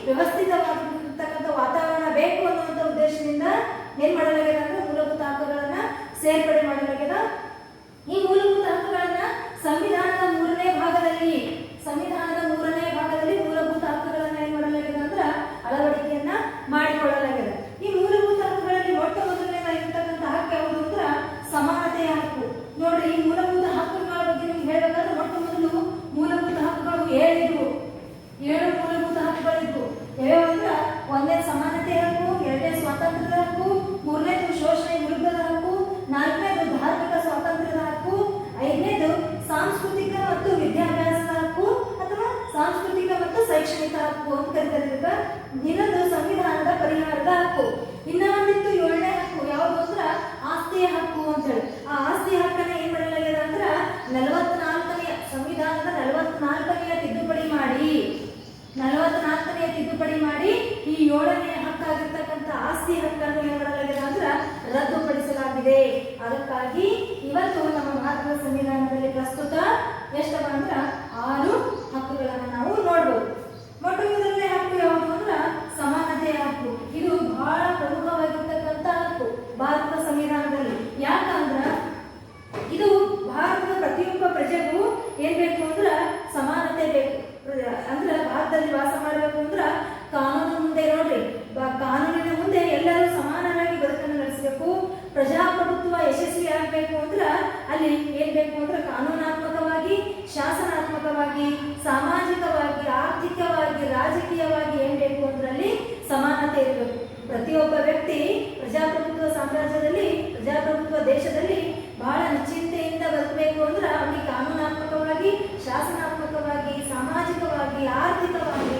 ವ್ಯವಸ್ಥಿತವಾಗಿರ್ತಕ್ಕಂಥ ವಾತಾವರಣ ಬೇಕು ಅನ್ನುವಂಥ ಉದ್ದೇಶದಿಂದ ಏನ್ ಮಾಡಲಾಗಿದೆ ಅಂದ್ರೆ ಮೂಲಭೂತ ಹಕ್ಕುಗಳನ್ನ ಸೇರ್ಪಡೆ ಮಾಡಲಾಗಿದೆ. ಈ ಮೂಲಭೂತ ಹಕ್ಕುಗಳನ್ನ ಸಂವಿಧಾನದ ಮೂರನೇ ಭಾಗದಲ್ಲಿ ಮೂಲಭೂತ ಹಕ್ಕುಗಳನ್ನ ಏನ್ ಮಾಡಲಾಗಿದೆ ಅಂದ್ರೆ ಅಳವಡಿಕೆಯನ್ನ ಮಾಡಿಕೊಳ್ಳಲಾಗಿದೆ. ಈ ಮೂಲಭೂತ ಹಕ್ಕುಗಳಲ್ಲಿ ಮೊಟ್ಟ ಮೊದಲನೇದಾಗಿರ್ತಕ್ಕಂಥ ಹಕ್ಕು ಯಾವುದು ಅಂದ್ರೆ ಸಮಾನತೆಯ ಹಕ್ಕು. ನೋಡ್ರಿ, ಈ ಮೂಲಭೂತ ಹಕ್ಕುಗಳ ಬಗ್ಗೆ ನಿಮ್ಗೆ ಹೇಳ್ಬೇಕಾದ್ರೆ ಮೊಟ್ಟ ಮೊದಲು ಮೂಲಭೂತ ಹಕ್ಕುಗಳು 7 ಮೂಲಭೂತ ಹಕ್ಕುಗಳಿದ್ವು. ಯಾವ್ಯಾವಂದ್ರ ಒಂದೇ ಸಮಾನತೆಯ ಹಕ್ಕು, ಎರಡನೇ ಸ್ವಾತಂತ್ರ್ಯದ ಹಕ್ಕು, ಮೂರನೇದು ಶೋಷಣೆ ವಿರುದ್ಧದ ಹಕ್ಕು, ನಾಲ್ಕನೇದು ಧಾರ್ಮಿಕ ಸ್ವಾತಂತ್ರ್ಯದ ಹಕ್ಕು, ಐದನೇದು ಸಾಂಸ್ಕೃತಿಕ ಮತ್ತು ವಿದ್ಯಾಭ್ಯಾಸದ ಹಕ್ಕು ಅಥವಾ ಸಾಂಸ್ಕೃತಿಕ ಮತ್ತು ಶೈಕ್ಷಣಿಕ ಹಕ್ಕು ಅಂತ ಕರೀತಾರೆ. ಇನ್ನೊಂದು ಸಂವಿಧಾನದ ಪರಿಹಾರದ ಹಕ್ಕು. ಇನ್ನ ಒಂದಿತ್ತು 7ನೇ ಹಕ್ಕು ಯಾವುದು ಅಂದ್ರ ಆಸ್ತಿಯ ಹಕ್ಕು ಅಂತ ಹೇಳಿ. ಆ ಆಸ್ತಿಯ ಹಕ್ಕನ್ನ ಏನ್ ಮಾಡಲಾಗಿದೆ ಅಂದ್ರ 44ನೇ ಸಂವಿಧಾನದ 44ನೇ ತಿದ್ದುಪಡಿ ಮಾಡಿ ಈ 7ನೇ ಹಕ್ಕಾಗಿರ್ತಕ್ಕಂಥ ಆಸ್ತಿ ಹಕ್ಕನ್ನು ಏನ್ ಮಾಡಲಾಗಿದೆ ಅಂದ್ರ ರದ್ದುಪಡಿಸಲಾಗಿದೆ. ಅದಕ್ಕಾಗಿ ಇವತ್ತು ನಮ್ಮ ಭಾರತದ ಸಂವಿಧಾನದಲ್ಲಿ ಪ್ರಸ್ತುತ ಎಷ್ಟವ ಅಂದ್ರ 6 ಹಕ್ಕುಗಳನ್ನ ನಾವು ನೋಡ್ಬೋದು. ಮೊಟ್ಟ ಮೊದಲನೇ ಹಕ್ಕು ಯಾವುದು ಅಂದ್ರ ಸಮಾನತೆಯ ಹಕ್ಕು. ಇದು ಬಹಳ ಪ್ರಮುಖವಾಗಿರ್ತಕ್ಕಂಥ ಹಕ್ಕು ಭಾರತದ ಸಂವಿಧಾನದಲ್ಲಿ. ಯಾಕಂದ್ರ ಇದು ಭಾರತದ ಪ್ರತಿಯೊಬ್ಬ ಪ್ರಜೆಗೂ ಏನ್ ಬೇಕು ಅಂದ್ರ ಸಮಾನತೆ ಬೇಕು. ಅಂದ್ರ ಭಾರತದಲ್ಲಿ ವಾಸ ಮಾಡಬೇಕು ಅಂದ್ರ ಕಾನೂನು ಮುಂದೆ ನೋಡ್ರಿ, ಕಾನೂನಿನ ಮುಂದೆ ಎಲ್ಲರೂ ಸಮಾನರಾಗಿ ಬದುಕನ್ನು ನಡೆಸಬೇಕು. ಪ್ರಜಾಪ್ರಭುತ್ವ ಯಶಸ್ವಿ ಆಗ್ಬೇಕು ಅಂದ್ರ ಅಲ್ಲಿ ಏನ್ ಬೇಕು ಅಂದ್ರೆ ಕಾನೂನಾತ್ಮಕವಾಗಿ, ಶಾಸನಾತ್ಮಕವಾಗಿ, ಸಾಮಾಜಿಕವಾಗಿ, ಆರ್ಥಿಕವಾಗಿ, ರಾಜಕೀಯವಾಗಿ ಏನ್ ಬೇಕು ಅಂದ್ರೆ ಅಲ್ಲಿ ಸಮಾನತೆ ಇರಬೇಕು. ಪ್ರತಿಯೊಬ್ಬ ವ್ಯಕ್ತಿ ಪ್ರಜಾಪ್ರಭುತ್ವ ಸಾಮ್ರಾಜ್ಯದಲ್ಲಿ, ಪ್ರಜಾಪ್ರಭುತ್ವ ದೇಶದಲ್ಲಿ ಬಹಳ ನಿಶ್ಚಿಂತೆಯಿಂದ ಬದುಕಬೇಕು ಅಂದ್ರೆ ಅವನಿಗೆ ಕಾನೂನಾತ್ಮಕವಾಗಿ, ಶಾಸನಾತ್ಮಕವಾಗಿ, ಸಾಮಾಜಿಕವಾಗಿ, ಆರ್ಥಿಕವಾಗಿ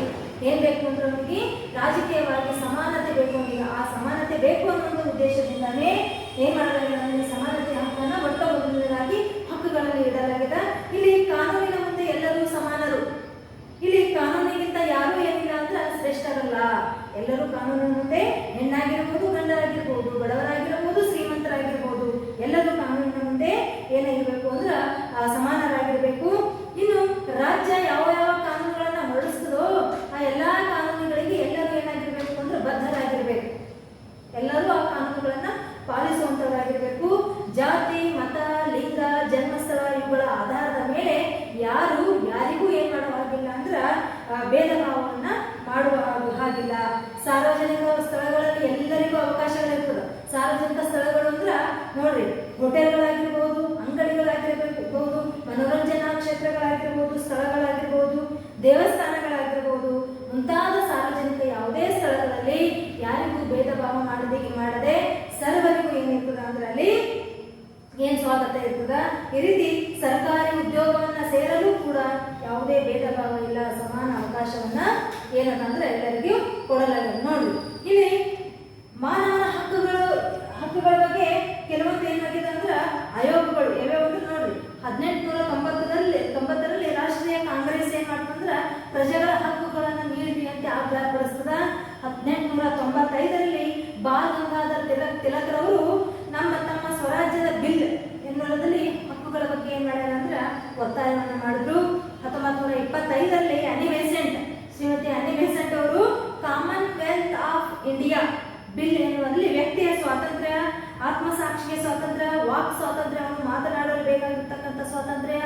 ಏನ್ ಬೇಕು ಅಂದ್ರೆ ಅವನಿಗೆ ರಾಜಕೀಯವಾಗಿ ಸಮಾನತೆ ಬೇಕು. ಅವನಿಗೆ ಆ ಸಮಾನತೆ ಬೇಕು ಅನ್ನೋ ಉದ್ದೇಶದಿಂದಾನೇ ಏನ್ ಮಾಡಲಾಗಿದೆ, ಸಮಾನತೆ ಹಕ್ಕನ್ನ ಮೊಟ್ಟ ಮೊದಲನೇದಾಗಿ ಹಕ್ಕುಗಳಲ್ಲಿ ಇಡಲಾಗಿದೆ. ಇಲ್ಲಿ ಕಾನೂನಿನ ಮುಂದೆ ಎಲ್ಲರೂ ಸಮಾನರು. ಇಲ್ಲಿ ಕಾನೂನಿಗಿಂತ ಯಾರು ಏನಿಲ್ಲ ಅಂದ್ರೆ ಶ್ರೇಷ್ಠರಲ್ಲ. ಎಲ್ಲರೂ ಕಾನೂನಿನ ಮುಂದೆ ಹೆಣ್ಣಾಗಿರ್ಬೋದು, ಗಂಡರಾಗಿರ್ಬೋದು, ಬಡವರಾಗಿರ್ಬೋದು, ಶ್ರೀಮಂತರಾಗಿರ್ಬೋದು, ಎಲ್ಲರೂ ಕಾನೂನಿನ ಮುಂದೆ ಏನಾಗಿರ್ಬೇಕು ಅಂದ್ರ ಸಮಾನರಾಗಿರ್ಬೇಕು. ಇನ್ನು ರಾಜ್ಯ ಯಾವ ಯಾವ ಕಾನೂನುಗಳನ್ನ ಹೊರಡಿಸ್ತದೋ ಆ ಎಲ್ಲಾ ಕಾನೂನುಗಳಿಗೆ ಎಲ್ಲರೂ ಏನಾಗಿರ್ಬೇಕು ಅಂದ್ರೆ ಬದ್ಧರಾಗಿರ್ಬೇಕು. ಎಲ್ಲರೂ ಆ ಕಾನೂನುಗಳನ್ನ ಪಾಲಿಸುವಂತವರಾಗಿರ್ಬೇಕು. ಜಾತಿ, ಮತ, ಲಿಂಗ, ಜನ್ಮಸ್ಥಳ ಇವುಗಳ ಆಧಾರದ ಮೇಲೆ ಯಾರು ಯಾರಿಗೂ ಏನ್ ಮಾಡುವ ಹಾಗಿಲ್ಲ ಅಂದ್ರ ಭೇದ ಭಾವವನ್ನ ಮಾಡುವ ಹಾಗಿಲ್ಲ. ಸಾರ್ವಜನಿಕ ಸ್ಥಳಗಳಲ್ಲಿ ಎಲ್ಲರಿಗೂ ಅವಕಾಶಗಳಿರ್ತದೆ. ಸಾರ್ವಜನಿಕ ಸ್ಥಳಗಳು ಅಂದ್ರ ನೋಡ್ರಿ, ಹೋಟೆಲ್ಗಳಾಗಿರ್ಬೋದು, ಅಂಗಡಿಗಳಾಗಿರ್ಬಹುದು, ಮನೋರಂಜನಾ ಕ್ಷೇತ್ರಗಳಾಗಿರ್ಬೋದು, ಸ್ಥಳಗಳಾಗಿರ್ಬೋದು, ದೇವಸ್ಥಾನಗಳಾಗಿರ್ಬೋದು, ಮುಂತಾದ ಸಾರ್ವಜನಿಕ ಯಾವುದೇ ಸ್ಥಳಗಳಲ್ಲಿ ಯಾರಿಗೂ ಭೇದ ಭಾವ ಮಾಡದೆ ಸರ್ವರಿಗೂ ಏನಿರ್ತದ ಅಂದ್ರೆ ಅಲ್ಲಿ ಏನ್ ಸ್ವಾಗತ ಇರ್ತದ. ಈ ರೀತಿ ಸರ್ಕಾರಿ ಉದ್ಯೋಗವನ್ನ ಸೇರಲು ಕೂಡ ಯಾವುದೇ ಭೇದ ಭಾವ ಇಲ್ಲ, ಸಮಾನ ಅವಕಾಶವನ್ನ ಏನಂದ್ರೆ ಎಲ್ಲರಿಗೂ ಕೊಡಲಾಗಿದೆ. ನೋಡಿ, ಇಲ್ಲಿ ಮಾನವನ ಹಕ್ಕುಗಳ ಬಗ್ಗೆ ಕೆಲವೊಂದು ಏನಾಗಿದೆ ಅಂದ್ರ ಆಯೋಗಗಳು ಯಾವ್ಯಾವ ನೋಡ್ರಿ. 1890ರಲ್ಲಿ ರಾಷ್ಟ್ರೀಯ ಕಾಂಗ್ರೆಸ್ ಏನ್ ಮಾಡ್ತಂದ್ರ ಪ್ರಜೆಗಳ ಹಕ್ಕುಗಳನ್ನ ನೀಡಿ ಅಂತ ಅಭಿಪ್ರಾಯಪಡಿಸ್ತದ. 1895ರಲ್ಲಿ ಬಾಲ್ ಗಂಗಾಧರ್ ತಿಲಕ್ರವರು ತಮ್ಮ ಸ್ವರಾಜ್ಯದ ಬಿಲ್ ಎನ್ನುವುದರಲ್ಲಿ ಹಕ್ಕುಗಳ ಬಗ್ಗೆ ಏನ್ ಮಾಡ್ಯಾರ ಅಂದ್ರ ಒತ್ತಾಯವನ್ನ ಮಾಡಿದ್ರು. 1925ರಲ್ಲಿ ಶ್ರೀಮತಿ ಅನಿ ಬೆಸೆಂಟ್ ಅವರು ಕಾಮನ್ವೆಲ್ತ್ ಆಫ್ ಇಂಡಿಯಾ ಬಿಲ್ ಎನ್ನುವುದರಲ್ಲಿ ವ್ಯಕ್ತಿಯ ಸ್ವಾತಂತ್ರ್ಯ, ಆತ್ಮಸಾಕ್ಷಿಗೆ ಸ್ವಾತಂತ್ರ್ಯ, ವಾಕ್ ಸ್ವಾತಂತ್ರ್ಯವನ್ನು ಮಾತನಾಡಲು ಬೇಕಾಗಿರ್ತಕ್ಕಂಥ ಸ್ವಾತಂತ್ರ್ಯ,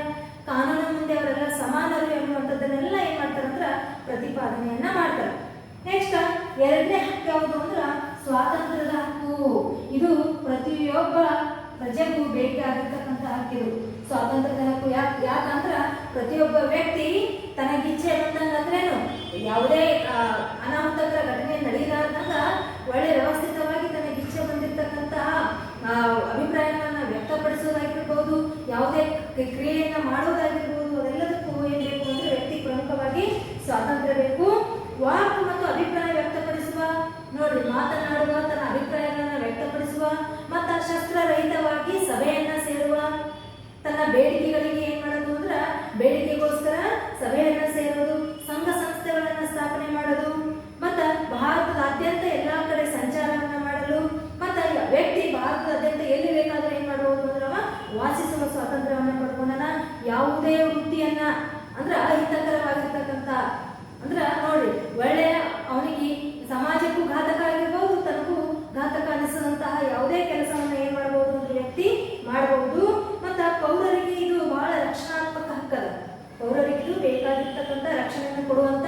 ಕಾನೂನು ಮುಂದೆ ಅವರೆಲ್ಲ ಸಮಾನರು ಎನ್ನುವಂಥದ್ದನ್ನೆಲ್ಲ ಏನ್ ಮಾಡ್ತಾರೆ ಅಂದ್ರ ಪ್ರತಿಪಾದನೆಯನ್ನ ಮಾಡ್ತಾರೆ. ನೆಕ್ಸ್ಟ್ 2ನೇ ಹಕ್ಕು ಯಾವುದು ಅಂದ್ರ ಸ್ವಾತಂತ್ರ್ಯದ ಹಕ್ಕು. ಇದು ಪ್ರತಿಯೊಬ್ಬ ಪ್ರಜೆಗೂ ಬೇಕಾಗಿರ್ತಕ್ಕಂಥ ಹಕ್ಕಿದು ಸ್ವಾತಂತ್ರ್ಯದ ಹಕ್ಕು. ಯಾಕಂದ್ರ ಪ್ರತಿಯೊಬ್ಬ ವ್ಯಕ್ತಿ ತನಗಿಚ್ಛೆ ಬಂದಂಗಂದ್ರೇನು ಯಾವುದೇ ಅನಾಹುತಕರ ಘಟನೆ ನಡೆಯಲಾರ್ದಂಗ ಒಳ್ಳೆ ವ್ಯವಸ್ಥಿತವಾಗಿ ತನಗಿಚ್ಛೆ ಬಂದಿರತಕ್ಕಂತಹ ಅಭಿಪ್ರಾಯಗಳನ್ನ ವ್ಯಕ್ತಪಡಿಸೋದಾಗಿರ್ಬೋದು, ಯಾವುದೇ ಕ್ರಿಯೆಯನ್ನ ಮಾಡೋದಾಗಿರ್ಬೋದು, ಅದೆಲ್ಲದಕ್ಕೂ ಏನ್ ಬೇಕು ಅಂದ್ರೆ ವ್ಯಕ್ತಿ ಪ್ರಮುಖವಾಗಿ ಸ್ವಾತಂತ್ರ್ಯ ಬೇಕು. ವಾಕ್ ಮತ್ತು ಅಭಿಪ್ರಾಯ ವ್ಯಕ್ತಪಡಿಸುವ, ನೋಡ್ರಿ, ಮಾತನಾಡುವ, ತನ್ನ ಅಭಿಪ್ರಾಯಗಳನ್ನ ವ್ಯಕ್ತಪಡಿಸುವ, ಮತ್ತ ಶಸ್ತ್ರರಹಿತವಾಗಿ ಸಭೆಯನ್ನ ಸೇರುವ, ತನ್ನ ಬೇಡಿಕೆಗಳಿಗೆ ಏನ್ ಮಾಡೋದು ಅಂದ್ರ ಬೇಡಿಕೆಗೋಸ್ಕರ ಸಭೆಯನ್ನ ಸೇರೋದು, ಸಂಘ ಸಂಸ್ಥೆಗಳನ್ನ ಸ್ಥಾಪನೆ ಮಾಡೋದು, ಮತ್ತ ಭಾರತದಾದ್ಯಂತ ಎಲ್ಲಾ ಕಡೆ ಸಂಚಾರವನ್ನ ಮಾಡಲು, ಮತ್ತ ವ್ಯಕ್ತಿ ಭಾರತದಾದ್ಯಂತ ಎಲ್ಲಿ ಬೇಕಾದ್ರೂ ಏನ್ ಮಾಡಬಹುದು ಅಂದ್ರ ವಾಸಿಸುವ ಸ್ವಾತಂತ್ರ್ಯವನ್ನ ಪಡ್ಕೊಂಡನ. ಯಾವುದೇ ವೃತ್ತಿಯನ್ನ ಅಂದ್ರ ಅಹಿತಕರವಾಗಿರ್ತಕ್ಕಂಥ ಅಂದ್ರ ನೋಡ್ರಿ, ಒಳ್ಳೆಯ ಅವನ ಸಮಾಜಕ್ಕೂ ಘಾತಕ ಆಗಿರ್ಬೋದು, ತನಗೂ ಘಾತಕ ಅನಿಸದಂತಹ ಯಾವುದೇ ಕೆಲಸವನ್ನು ಏನ್ ಮಾಡಬಹುದು ಅಂದ್ರೆ ವ್ಯಕ್ತಿ ಮಾಡಬಹುದು. ಮತ್ತ ಪೌರರಿಗೆ ಇದು ಬಹಳ ರಕ್ಷಣಾತ್ಮಕ ಹಕ್ಕದ. ಪೌರರಿಗೆ ಇದು ಬೇಕಾಗಿರ್ತಕ್ಕಂಥ ರಕ್ಷಣೆಯನ್ನು ಕೊಡುವಂತ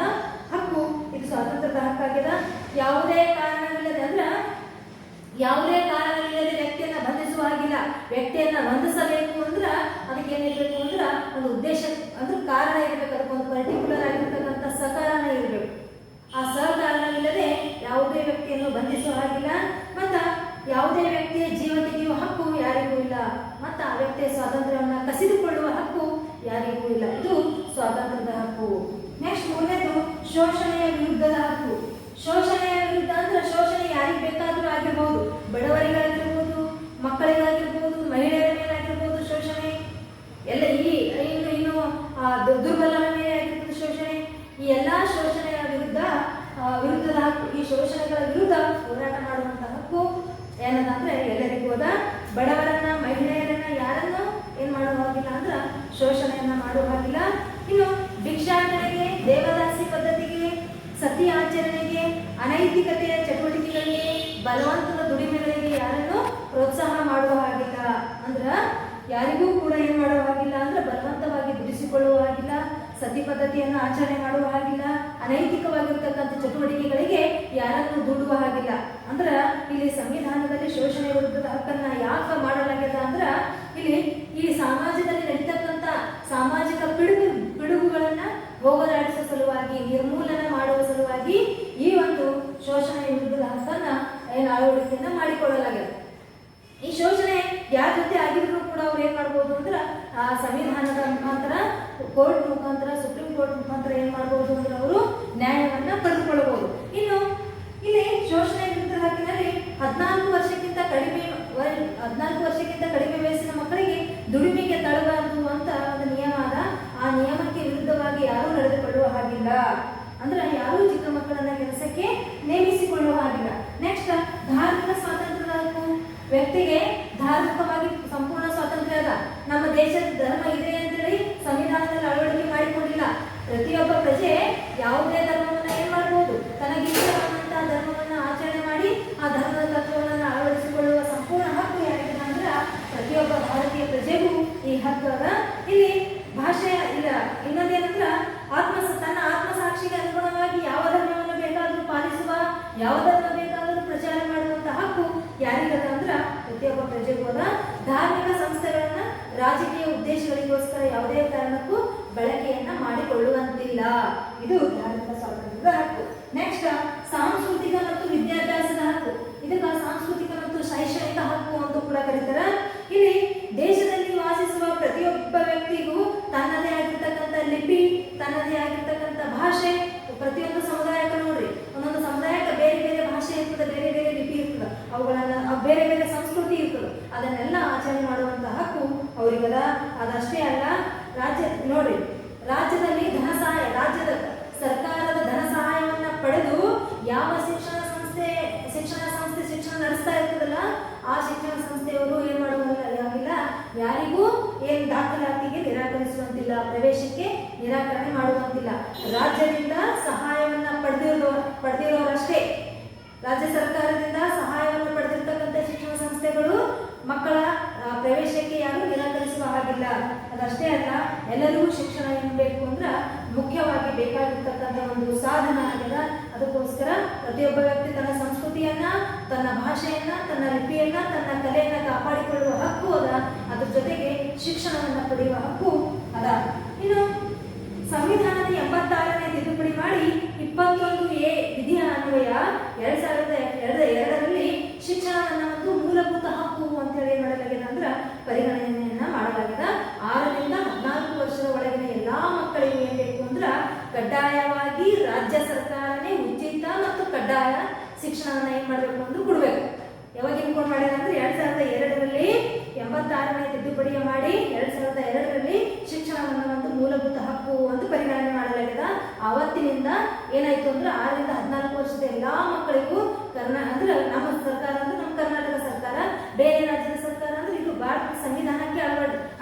ಹಕ್ಕು. ಇದು ಸ್ವಾತಂತ್ರ್ಯದ ಹಕ್ಕಾಗ್ಯದ. ಯಾವುದೇ ಕಾರಣವಿಲ್ಲದೆ ಯಾವುದೇ ಕಾರಣವಿಲ್ಲದೆ ವ್ಯಕ್ತಿಯನ್ನ ಬಂಧಿಸುವ ಹಾಗಿಲ್ಲ. ವ್ಯಕ್ತಿಯನ್ನ ಬಂಧಿಸಬೇಕು ಅಂದ್ರ ಅದಕ್ಕೆ ಏನಿರ್ಬೇಕು ಅಂದ್ರ ಒಂದು ಉದ್ದೇಶ ಅಂದ್ರೆ ಕಾರಣ ಇರಬೇಕು. ಅದಕ್ಕೊಂದು ಪರ್ಟಿಕ್ಯುಲರ್ ಆಗಿರ್ತಕ್ಕಂಥ ಸಕಾರಣ ಇರಬೇಕು. ಆ ಸಕಾರಣವಿಲ್ಲದೆ ಯಾವುದೇ ವ್ಯಕ್ತಿಯನ್ನು ಬಂಧಿಸುವ ಹಾಗಿಲ್ಲ. ಮತ್ತ ಯಾವುದೇ ವ್ಯಕ್ತಿಯ ಜೀವ ತೆಗೆಯುವ ಹಕ್ಕು ಯಾರಿಗೂ ಇಲ್ಲ. ಮತ್ತ ಆ ವ್ಯಕ್ತಿಯ ಸ್ವಾತಂತ್ರ್ಯವನ್ನ ಕಸಿದುಕೊಳ್ಳುವ ಹಕ್ಕು ಯಾರಿಗೂ ಇಲ್ಲ. ಇದು ಸ್ವಾತಂತ್ರ್ಯದ ಹಕ್ಕು. ನೆಕ್ಸ್ಟ್ ಮೂರನೇದು ಶೋಷಣೆಯ ವಿರುದ್ಧದ ಹಕ್ಕು. ಶೋಷಣೆಯ ವಿರುದ್ಧ ಅಂದ್ರೆ ಶೋಷಣೆ ಯಾರಿಗೆ ಬೇಕಾದ್ರೂ ಆಗಿರ್ಬೋದು. ಬಡವರಿಗಾಗಿರ್ಬೋದು, ಮಕ್ಕಳಿಗಾಗಿರ್ಬೋದು, ಮಹಿಳೆಯರ ಮೇಲಾಗಿರ್ಬೋದು ಶೋಷಣೆ, ಎಲ್ಲ ಇನ್ನು ದುರ್ಬಲರ ಮೇಲೆ ಆಗಿರ್ಬೋದು ಶೋಷಣೆ. ಈ ಎಲ್ಲಾ ಶೋಷಣೆಯ ವಿರುದ್ಧದ ಹಕ್ಕು. ಈ ಶೋಷಣೆಗಳ ವಿರುದ್ಧ ಹೋರಾಟ ಮಾಡುವಂತ ಹಕ್ಕು ಏನದಂದ್ರೆ ಎಲ್ಲರಿಗೂ ಅದ. ಬಡವರನ್ನ, ಮಹಿಳೆಯರನ್ನ ಯಾರನ್ನು ಏನ್ ಮಾಡುವ ಹಾಗಿಲ್ಲ ಅಂದ್ರ ಶೋಷಣೆಯನ್ನ ಮಾಡುವ ಹಾಗಿಲ್ಲ. ಇನ್ನು ಭಿಕ್ಷಾಟನೆಗೆ, ದೇವದಾಸಿ ಪದ್ಧತಿಗೆ, ಸತಿ ಆಚರಣೆಗೆ, ಅನೈತಿಕತೆಯ ಚಟುವಟಿಕೆಗಳಿಗೆ, ಬಲವಂತದ ದುಡಿಮೆಗಳಿಗೆ ಯಾರನ್ನು ಪ್ರೋತ್ಸಾಹ ಮಾಡುವ ಹಾಗಿಲ್ಲ. ಅಂದ್ರ ಯಾರಿಗೂ ಕೂಡ ಏನ್ ಮಾಡುವ ಹಾಗಿಲ್ಲ ಅಂದ್ರೆ ಬಲವಂತವಾಗಿ ದುಡಿಸಿಕೊಳ್ಳುವ ಹಾಗಿಲ್ಲ, ಸತಿ ಪದ್ಧತಿಯನ್ನು ಆಚರಣೆ ಮಾಡುವ ಹಾಗಿಲ್ಲ, ಅನೈತಿಕವಾಗಿರ್ತಕ್ಕಂಥ ಚಟುವಟಿಕೆಗಳಿಗೆ ಯಾರನ್ನು ದೂಡುವ ಹಾಗಿಲ್ಲ. ಅಂದ್ರ ಇಲ್ಲಿ ಸಂವಿಧಾನದಲ್ಲಿ ಶೋಷಣೆ ವಿರುದ್ಧದ ಹಕ್ಕನ್ನ ಯಾಕೆ ಮಾಡಲಾಗಿದೆ ಅಂದ್ರ ಇಲ್ಲಿ ಈ ಸಮಾಜದಲ್ಲಿ ನಡೀತಕ್ಕಂಥ ಸಾಮಾಜಿಕ ಪಿಡುಗುಗಳನ್ನ ಹೋಗಲಾಡಿಸುವ ಸಲುವಾಗಿ, ನಿರ್ಮೂಲನ ಮಾಡುವ ಸಲುವಾಗಿ ಈ ಒಂದು ಶೋಷಣೆ ವಿರುದ್ಧದ ಹಕ್ಕನ್ನ ಅಳವಡಿಕೆಯನ್ನ ಮಾಡಿಕೊಳ್ಳಲಾಗಿದೆ. ಈ ಶೋಷಣೆ ಯಾರ ಜೊತೆ ಆಗಿದ್ರು ಕೂಡ ಅವ್ರು ಏನ್ ಮಾಡ್ಬೋದು ಅಂದ್ರ ಆ ಸಂವಿಧಾನದ ಮುಖಾಂತರ, ಕೋರ್ಟ್ ಮುಖಾಂತರ, ಸುಪ್ರೀಂ ಕೋರ್ಟ್ ಮುಖಾಂತರ ಏನ್ ಮಾಡ್ಬೋದು ಅಂದ್ರೆ ಅವರು ನ್ಯಾಯವನ್ನ ಪಡೆದುಕೊಳ್ಳಬಹುದು. ಇನ್ನು ಇಲ್ಲಿ ಶೋಷಣೆ ವಿರುದ್ಧದ ಹಕ್ಕಿನಲ್ಲಿ 14 ವರ್ಷಕ್ಕಿಂತ ಕಡಿಮೆ ವಯಸ್ಸಿನ ಮಕ್ಕಳಿಗೆ ದುಡಿಮೆಗೆ ತಳಬಾರದು ಅಂತ ಒಂದು ನಿಯಮ ಅದ. ಆ ನಿಯಮಕ್ಕೆ ವಿರುದ್ಧವಾಗಿ ಯಾರೂ ನಡೆದುಕೊಳ್ಳುವ ಹಾಗಿಲ್ಲ. ಅಂದ್ರೆ ಯಾರೂ ಚಿಕ್ಕ ಮಕ್ಕಳನ್ನ ಕೆಲಸಕ್ಕೆ ನೇಮಿಸಿಕೊಳ್ಳುವ ಹಾಗಿಲ್ಲ. ನೆಕ್ಸ್ಟ್ ಧಾರ್ಮಿಕ ಸ್ವಾತಂತ್ರ್ಯದ ಹಕ್ಕು. ವ್ಯಕ್ತಿಗೆ ಧಾರ್ಮಿಕವಾಗಿ ಸಂಪೂರ್ಣ ಸ್ವಾತಂತ್ರ್ಯ ಅದ. ನಮ್ಮ ದೇಶದ ಧರ್ಮ ಇದೆ ಅಂತೇಳಿ ಸಂವಿಧಾನದಲ್ಲಿ ಅಳವಡಿಕೆ ಮಾಡಿಕೊಂಡಿಲ್ಲ. ಪ್ರತಿಯೊಬ್ಬ ಪ್ರಜೆ ಯಾವುದೇ ಧರ್ಮವನ್ನ ಏನ್ ಮಾಡಬಹುದು, ತನಗೆ ಇಷ್ಟವಾದಂತಹ ಧರ್ಮವನ್ನ ಆಚರಣೆ ಮಾಡಿ ಆ ಧರ್ಮದ ತತ್ವವನ್ನು ಅಳವಡಿಸಿಕೊಳ್ಳುವ ಸಂಪೂರ್ಣ ಹಕ್ಕು ಯಾರಿಗಿದೆ ಅಂದ್ರೆ ಪ್ರತಿಯೊಬ್ಬ ಭಾರತೀಯ ಪ್ರಜೆಗೂ ಈ ಹಕ್ಕು ಅದ. ಇಲ್ಲಿ ಭಾಷೆ ಇಲ್ಲ. ಇನ್ನೊಂದೇನಂದ್ರ ತನ್ನ ಆತ್ಮಸಾಕ್ಷಿಗೆ ಅನುಗುಣವಾಗಿ ಯಾವ ಧರ್ಮವನ್ನು ಬೇಕಾದರೂ ಪಾಲಿಸುವ, ಯಾವ ಧರ್ಮ ಬೇಕಾದರೂ ಪ್ರಚಾರ ಮಾಡುವಂತ ಹಕ್ಕು ಯಾರಿಗದ ಅಂದ್ರ ಪ್ರತಿಯೊಬ್ಬ ಪ್ರಜೆಗೂ ಅದ. ಧಾರ್ಮಿಕ ಸಂಸ್ಥೆಗಳನ್ನ ರಾಜಕೀಯ ಉದ್ದೇಶಗಳಿಗೋಸ್ಕರ ಯಾವುದೇ ಕಾರಣಕ್ಕೂ ಬಳಕೆಯನ್ನ ಮಾಡಿಕೊಳ್ಳುವಂತಿಲ್ಲ. ಇದು ಧಾರ್ಮಿಕ ಸ್ವಾತಂತ್ರ್ಯದ ಹಕ್ಕು. ನೆಕ್ಸ್ಟ್ ಸಾಂಸ್ಕೃತಿಕ ಮತ್ತು ವಿದ್ಯಾಭ್ಯಾಸದ ಹಕ್ಕು. ಇದಕ್ಕ ಸಾಂಸ್ಕೃತಿಕ ಮತ್ತು ಶೈಕ್ಷಣಿಕ ಹಕ್ಕು ಅಂತ ಕೂಡ ಕರೀತಾರ. ಇಲ್ಲಿ ದೇಶದಲ್ಲಿ ವಾಸಿಸುವ ಪ್ರತಿಯೊಬ್ಬ ವ್ಯಕ್ತಿಗೂ ತನ್ನದೇ ಆಗಿರ್ತಕ್ಕಂಥ ಲಿಪಿ, ತನ್ನದೇ ಆಗಿರ್ತಕ್ಕಂಥ ಭಾಷೆ. ಪ್ರತಿಯೊಂದು ಸಮುದಾಯಕ್ಕೆ ನೋಡ್ರಿ, ಒಂದೊಂದು ಸಮುದಾಯಕ್ಕೆ ಬೇರೆ ಬೇರೆ ಭಾಷೆ ಇರ್ತದೆ, ಬೇರೆ ಬೇರೆ ಲಿಪಿ ಇರ್ತದೆ, ಅವುಗಳನ್ನ ಬೇರೆ ಬೇರೆ ಸಂಸ್ಕೃತಿ ಇರ್ತದೆ. ಅದನ್ನೆಲ್ಲ ಆಚರಣೆ ಮಾಡುವಂತ ಹಕ್ಕು ಅವರಿಗದ. ಅದಷ್ಟೇ ಅಲ್ಲ, ನೋಡ್ರಿ, ರಾಜ್ಯದಲ್ಲಿ ರಾಜ್ಯದ ಸರ್ಕಾರದ ಧನ ಸಹಾಯವನ್ನ ಪಡೆದು ಯಾವ ಶಿಕ್ಷಣ ಸಂಸ್ಥೆ ಶಿಕ್ಷಣ ನಡೆಸ್ತಾ ಇರ್ತದಲ್ಲ ಆ ಶಿಕ್ಷಣ ಸಂಸ್ಥೆಯವರು ಏನ್ ಮಾಡುವಂತಿಲ್ಲ, ಯಾರಿಗೂ ಏನ್ ದಾಖಲಾತಿಗೆ ನಿರಾಕರಿಸುವಂತಿಲ್ಲ, ಪ್ರವೇಶಕ್ಕೆ ನಿರಾಕರಣೆ ಮಾಡುವಂತಿಲ್ಲ. ರಾಜ್ಯದಿಂದ ಸಹಾಯವನ್ನ ಪಡೆದಿರೋರಷ್ಟೇ, ರಾಜ್ಯ ಸರ್ಕಾರದಿಂದ ಸಹಾಯವನ್ನು ಪಡೆದಿರ್ತಕ್ಕಂಥ ಶಿಕ್ಷಣ ಸಂಸ್ಥೆಗಳು ಮಕ್ಕಳ ಪ್ರವೇಶಕ್ಕೆ ಯಾರು ನಿರಾಕರಿಸುವ ಹಾಗಿಲ್ಲ. ಅದಷ್ಟೇ ಅಲ್ಲ, ಎಲ್ಲರಿಗೂ ಶಿಕ್ಷಣ ಏನ್ ಬೇಕು ಅಂದ್ರ ಮುಖ್ಯವಾಗಿ ಬೇಕಾಗಿರ್ತಕ್ಕಂಥ ಒಂದು ಸಾಧನ ಆಗಿದೆ. ಅದಕ್ಕೋಸ್ಕರ ಪ್ರತಿಯೊಬ್ಬ ವ್ಯಕ್ತಿ ತನ್ನ ಸಂಸ್ಕೃತಿಯನ್ನ, ತನ್ನ ಭಾಷೆಯನ್ನ, ತನ್ನ ಲಿಪಿಯನ್ನ, ತನ್ನ ಕಲೆಯನ್ನ ಕಾಪಾಡಿಕೊಳ್ಳುವ ಹಕ್ಕು ಅದ. ಅದ್ರ ಜೊತೆಗೆ ಶಿಕ್ಷಣವನ್ನ ಪಡೆಯುವ ಹಕ್ಕು ಅದ. ಇನ್ನು ಸಂವಿಧಾನದ 86ನೇ ತಿದ್ದುಪಡಿ ಮಾಡಿ 21A ವಿಧಿಯ ಅನ್ವಯ 2002ರಲ್ಲಿ ಶಿಕ್ಷಣವನ್ನ ಒಂದು ಮೂಲಭೂತ ಹಕ್ಕು ಅಂತ ಹೇಳಿ ಮಾಡಲಾಗಿದೆ. ಅಂದ್ರ ಪರಿಗಣನೆಯನ್ನ ಮಾಡಲಾಗಿದೆ. 6ರಿಂದ 14 ವರ್ಷದ ಒಳಗಿನ ಎಲ್ಲಾ ಮಕ್ಕಳಿಗೆ ಏನ್ ಬೇಕು ಅಂದ್ರ ಕಡ್ಡಾಯವಾಗಿ ರಾಜ್ಯ ಸರ್ಕಾರನೇ ಉಚಿತ ಮತ್ತು ಕಡ್ಡಾಯ ಶಿಕ್ಷಣವನ್ನ ಏನ್ ಮಾಡ್ಬೇಕು ಅಂದ್ರೆ ಕೊಡ್ಬೇಕು. ಯಾವಾಗ ಇನ್ಕೊಂಡು ಮಾಡಿದ ಅಂದ್ರೆ 2002ರಲ್ಲಿ 86ನೇ ತಿದ್ದುಪಡಿಯ ಮಾಡಿ 2002ರಲ್ಲಿ ಶಿಕ್ಷಣವನ್ನ ಒಂದು ಮೂಲಭೂತ ಹಕ್ಕು ಅಂತ ಪರಿಗಣನೆ ಮಾಡಲಾಗಿದೆ. ಆವತ್ತಿನಿಂದ ಏನಾಯ್ತು ಅಂದ್ರೆ 6ರಿಂದ 14 ವರ್ಷದ ಎಲ್ಲಾ ಮಕ್ಕಳಿಗೂ ಅಂದ್ರೆ ನಮ್ಮ ಸರ್ಕಾರ ಅಂದ್ರೆ ನಮ್ಮ ಕರ್ನಾಟಕ ಸರ್ಕಾರ, ಬೇರೆ ರಾಜ್ಯದ ಸರ್ಕಾರ ಅಂದ್ರೆ ಇದು ಭಾರತದ ಸಂವಿಧಾನಕ್ಕೆ